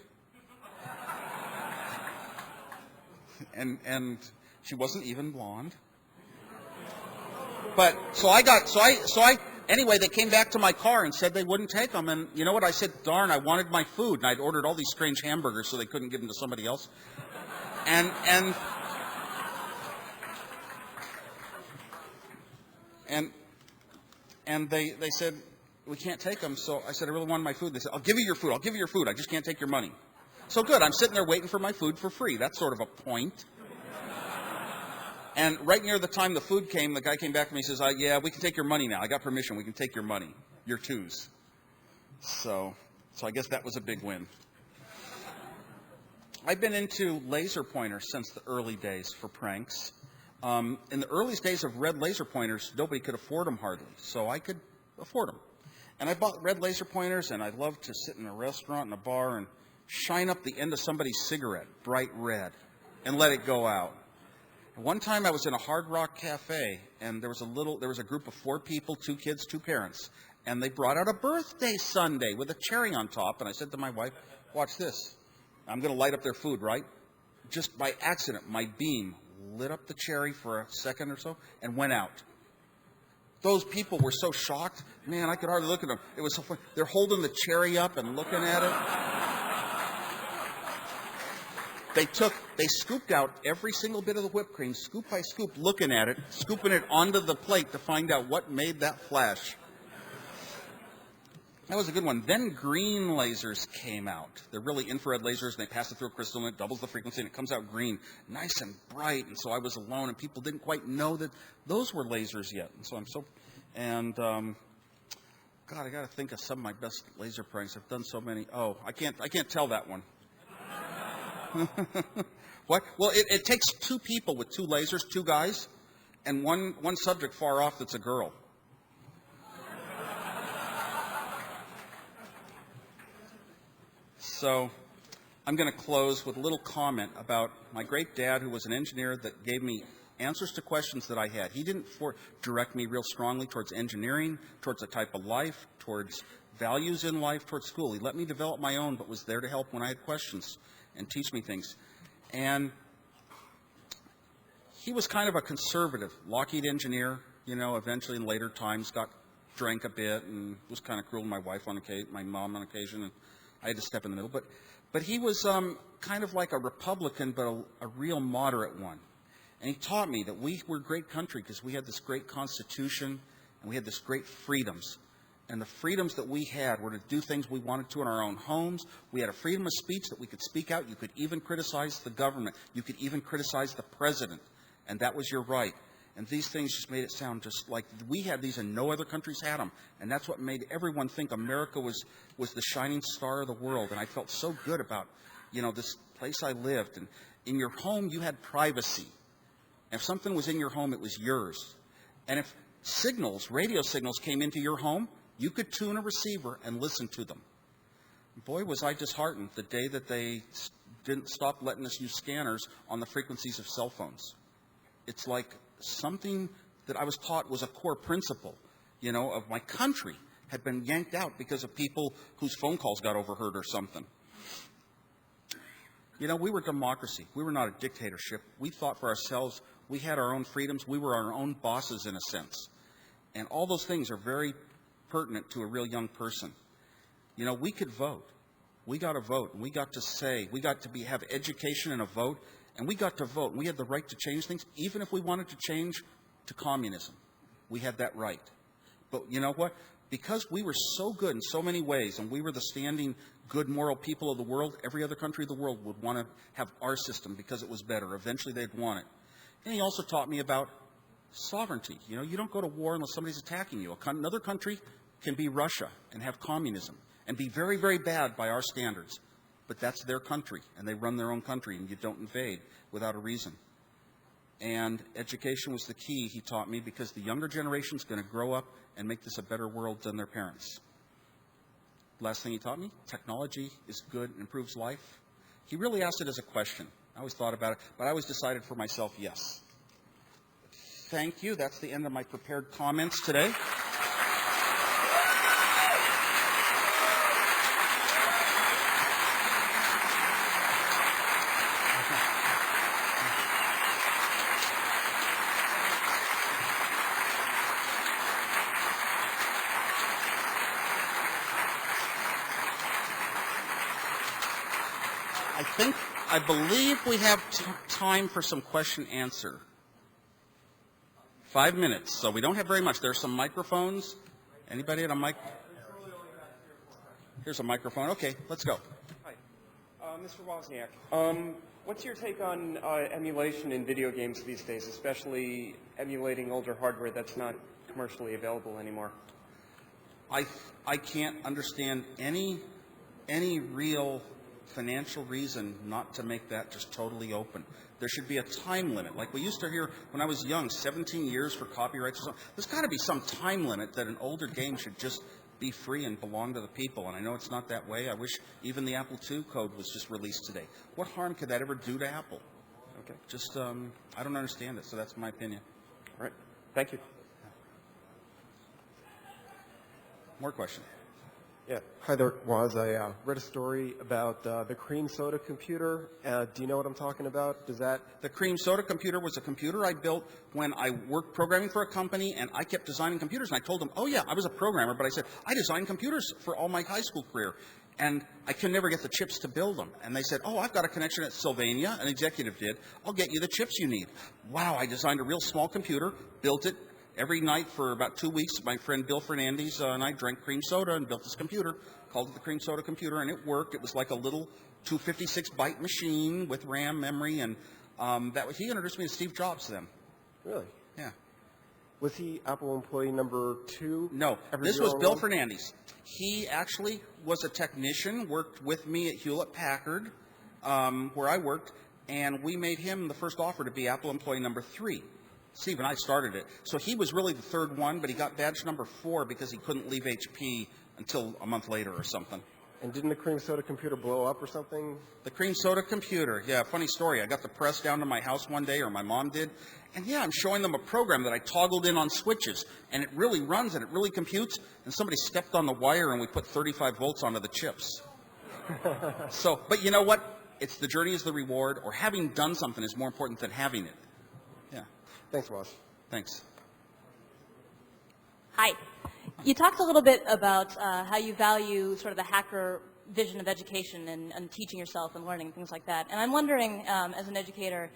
And she wasn't even blonde. But anyway, they came back to my car and said they wouldn't take them. And you know what? I said, darn, I wanted my food. And I'd ordered all these strange hamburgers so they couldn't give them to somebody else. And they said, we can't take them. So I said, I really wanted my food. They said, I'll give you your food. I'll give you your food. I just can't take your money. So good. I'm sitting there waiting for my food for free. That's sort of a point. And right near the time the food came, the guy came back to me and says, yeah, we can take your money now. I got permission. We can take your money, your 2s. So I guess that was a big win. I've been into laser pointers since the early days for pranks. In the earliest days of red laser pointers, nobody could afford them hardly, so I could afford them. And I bought red laser pointers, and I loved to sit in a restaurant, in a bar, and shine up the end of somebody's cigarette, bright red, and let it go out. One time I was in a Hard Rock cafe, and there was a group of 4 people, 2 kids, 2 parents, and they brought out a birthday sundae with a cherry on top. And I said to my wife, watch this. I'm going to light up their food, right? Just by accident, my beam lit up the cherry for a second or so and went out. Those people were so shocked. Man, I could hardly look at them. It was so funny. They're holding the cherry up and looking at it. They scooped out every single bit of the whipped cream, scoop by scoop, looking at it, scooping it onto the plate to find out what made that flash. That was a good one. Then green lasers came out. They're really infrared lasers, and they pass it through a crystal, and it doubles the frequency, and it comes out green, nice and bright. And so I was alone, and people didn't quite know that those were lasers yet. And so God, I got to think of some of my best laser pranks. I've done so many. Oh, I can't tell that one. What? Well, it takes 2 people with 2 lasers, 2 guys, and one subject far off that's a girl. So I'm going to close with a little comment about my great dad, who was an engineer that gave me answers to questions that I had. He didn't direct me real strongly towards engineering, towards a type of life, towards values in life, towards school. He let me develop my own, but was there to help when I had questions and teach me things. And he was kind of a conservative Lockheed engineer, eventually in later times drank a bit and was kind of cruel to my wife on occasion, my mom on occasion, and I had to step in the middle. But he was kind of like a Republican, but a real moderate one. And he taught me that we were a great country because we had this great Constitution and we had this great freedoms. And the freedoms that we had were to do things we wanted to in our own homes. We had a freedom of speech that we could speak out. You could even criticize the government. You could even criticize the president. And that was your right. And these things just made it sound just like we had these and no other countries had them. And that's what made everyone think America was the shining star of the world. And I felt so good about, this place I lived. And in your home, you had privacy. If something was in your home, it was yours. And if radio signals came into your home, you could tune a receiver and listen to them. Boy, was I disheartened the day that they didn't stop letting us use scanners on the frequencies of cell phones. It's like something that I was taught was a core principle, of my country had been yanked out because of people whose phone calls got overheard or something. We were democracy. We were not a dictatorship. We thought for ourselves. We had our own freedoms. We were our own bosses in a sense. And all those things are very pertinent to a real young person. We could vote. We got to vote. And we got to say. We got to have education and a vote. And we got to vote. And we had the right to change things, even if we wanted to change to communism. We had that right. But you know what? Because we were so good in so many ways, and we were the standing, good, moral people of the world, every other country of the world would want to have our system because it was better. Eventually, they'd want it. And he also taught me about sovereignty. You don't go to war unless somebody's attacking you. Another country can be Russia and have communism and be very, very bad by our standards. But that's their country, and they run their own country, and you don't invade without a reason. And education was the key, he taught me, because the younger generation's going to grow up and make this a better world than their parents. Last thing he taught me, technology is good and improves life. He really asked it as a question. I always thought about it, but I always decided for myself, yes. Thank you. That's the end of my prepared comments today. I believe we have time for some question answer. 5 minutes, so we don't have very much. There's some microphones. Anybody at a mic? Here's a microphone. Okay, let's go. Hi, Mr. Wozniak. What's your take on emulation in video games these days, especially emulating older hardware that's not commercially available anymore? I can't understand any real financial reason not to make that just totally open. There should be a time limit. Like we used to hear when I was young, 17 years for copyrights or something. There's got to be some time limit that an older game should just be free and belong to the people. And I know it's not that way. I wish even the Apple II code was just released today. What harm could that ever do to Apple? Okay. Just, I don't understand it, so that's my opinion. All right. Thank you. More questions? Yeah. Hi there, Woz. I read a story about the cream soda computer. Do you know what I'm talking about? The cream soda computer was a computer I built when I worked programming for a company, and I kept designing computers. And I told them, oh, yeah, I was a programmer, but I said, I designed computers for all my high school career. And I could never get the chips to build them. And they said, oh, I've got a connection at Sylvania. An executive did. I'll get you the chips you need. Wow, I designed a real small computer, built it. Every night for about 2 weeks, my friend Bill Fernandez and I drank cream soda and built this computer, called it the cream soda computer, and it worked. It was like a little 256-byte machine with RAM memory, and he introduced me to Steve Jobs then. Really? Yeah. Was he Apple employee number 2? No, this was Bill Fernandez. He actually was a technician, worked with me at Hewlett-Packard, where I worked, and we made him the first offer to be Apple employee number 3. Steve and I started it. So he was really the third one, but he got badge number 4 because he couldn't leave HP until a month later or something. And didn't the cream soda computer blow up or something? The cream soda computer. Yeah, funny story. I got the press down to my house one day, or my mom did, and yeah, I'm showing them a program that I toggled in on switches, and it really runs and it really computes, and somebody stepped on the wire and we put 35 volts onto the chips. So, but you know what? It's the journey is the reward, or having done something is more important than having it. Yeah. Thanks, Woz. Thanks. Hi. You talked a little bit about how you value sort of the hacker vision of education and teaching yourself and learning, things like that. And I'm wondering, as an educator,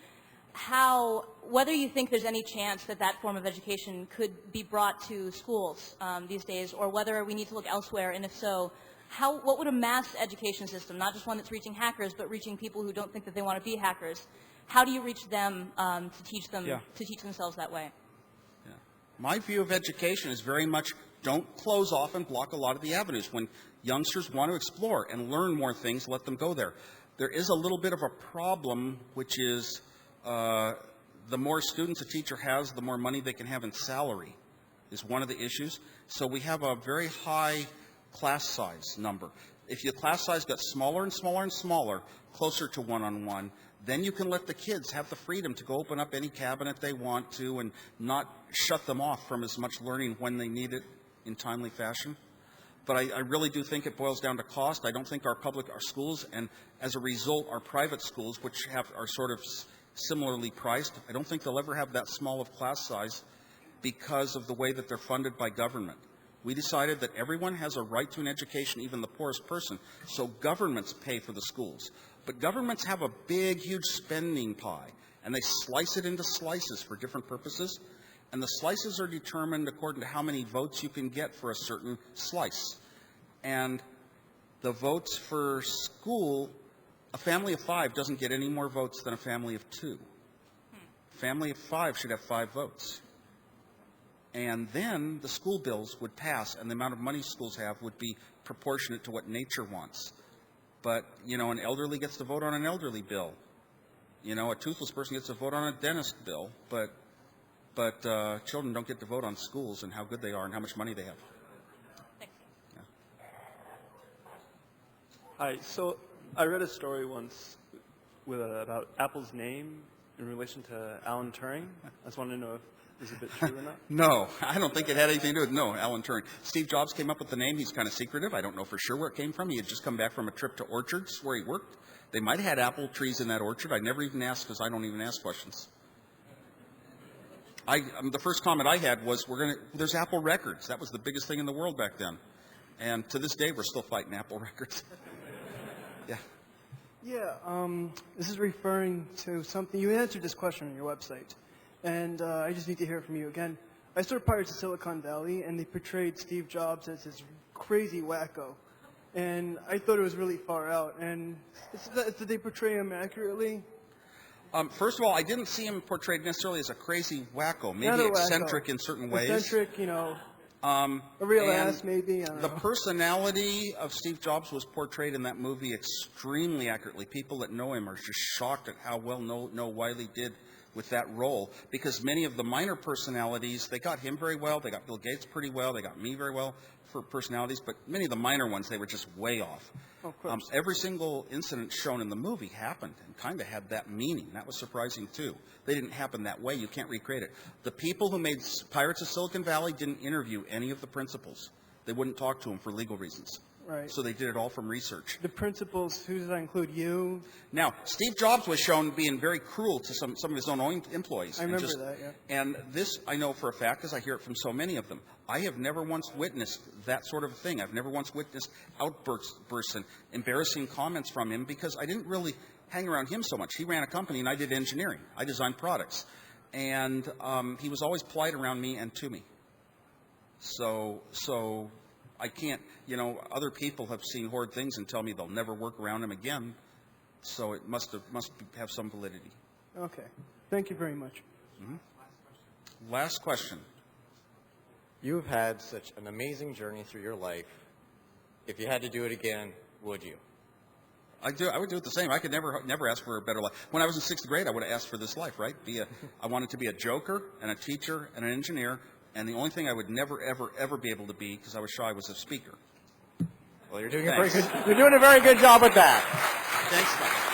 whether you think there's any chance that that form of education could be brought to schools these days, or whether we need to look elsewhere, and if so, what would a mass education system, not just one that's reaching hackers, but reaching people who don't think that they want to be hackers, how do you reach them to teach themselves that way? Yeah. My view of education is very much don't close off and block a lot of the avenues. When youngsters want to explore and learn more things, let them go there. There is a little bit of a problem, which is the more students a teacher has, the more money they can have in salary is one of the issues. So we have a very high class size number. If your class size got smaller and smaller and smaller, closer to one-on-one, then you can let the kids have the freedom to go open up any cabinet they want to and not shut them off from as much learning when they need it in timely fashion. But I really do think it boils down to cost. I don't think our schools, and as a result, our private schools, which are sort of similarly priced, I don't think they'll ever have that small of class size because of the way that they're funded by government. We decided that everyone has a right to an education, even the poorest person, so governments pay for the schools. But governments have a big, huge spending pie, and they slice it into slices for different purposes. And the slices are determined according to how many votes you can get for a certain slice. And the votes for school, a family of 5 doesn't get any more votes than a family of 2. A family of 5 should have 5 votes. And then the school bills would pass, and the amount of money schools have would be proportionate to what nature wants. But, you know, an elderly gets to vote on an elderly bill. You know, a toothless person gets to vote on a dentist bill, but children don't get to vote on schools and how good they are and how much money they have. Thanks. Yeah. Hi. So I read a story once about Apple's name in relation to Alan Turing. I just wanted to know if this is a bit true or not. No, I don't think it had anything to do with Alan Turing. Steve Jobs came up with the name. He's kind of secretive. I don't know for sure where it came from. He had just come back from a trip to orchards where he worked. They might have had apple trees in that orchard. I never even asked because I don't even ask questions. The first comment I had was, there's Apple Records. That was the biggest thing in the world back then. And to this day, we're still fighting Apple Records. Yeah. Yeah, this is referring to something. You answered this question on your website, and I just need to hear it from you again. I started prior to Silicon Valley, and they portrayed Steve Jobs as this crazy wacko. And I thought it was really far out. And did they portray him accurately? First of all, I didn't see him portrayed necessarily as a crazy wacko. Maybe eccentric in certain ways. Eccentric, you know, a real ass maybe. I don't know. The personality of Steve Jobs was portrayed in that movie extremely accurately. People that know him are just shocked at how well Noah Wiley did with that role, because many of the minor personalities, they got him very well, they got Bill Gates pretty well, they got me very well for personalities, but many of the minor ones, they were just way off. Of course. Every single incident shown in the movie happened and kind of had that meaning. That was surprising, too. They didn't happen that way. You can't recreate it. The people who made Pirates of Silicon Valley didn't interview any of the principals. They wouldn't talk to them for legal reasons. Right. So they did it all from research. The principals, who does that include? You? Now, Steve Jobs was shown being very cruel to some of his own employees. I remember that, yeah. And this I know for a fact because I hear it from so many of them. I have never once witnessed that sort of thing. I've never once witnessed outbursts and embarrassing comments from him because I didn't really hang around him so much. He ran a company and I did engineering. I designed products. And he was always polite around me and to me. So I can't, other people have seen horrid things and tell me they'll never work around him again. So it must have some validity. Okay. Thank you very much. Mm-hmm. Last question. You have had such an amazing journey through your life. If you had to do it again, would you? I would do it the same. I could never ask for a better life. When I was in 6th grade, I would have asked for this life, right? I wanted to be a joker and a teacher and an engineer, and the only thing I would never, ever, ever be able to be, because I was shy, was a speaker. Well, you're doing a very good job with that. Thanks.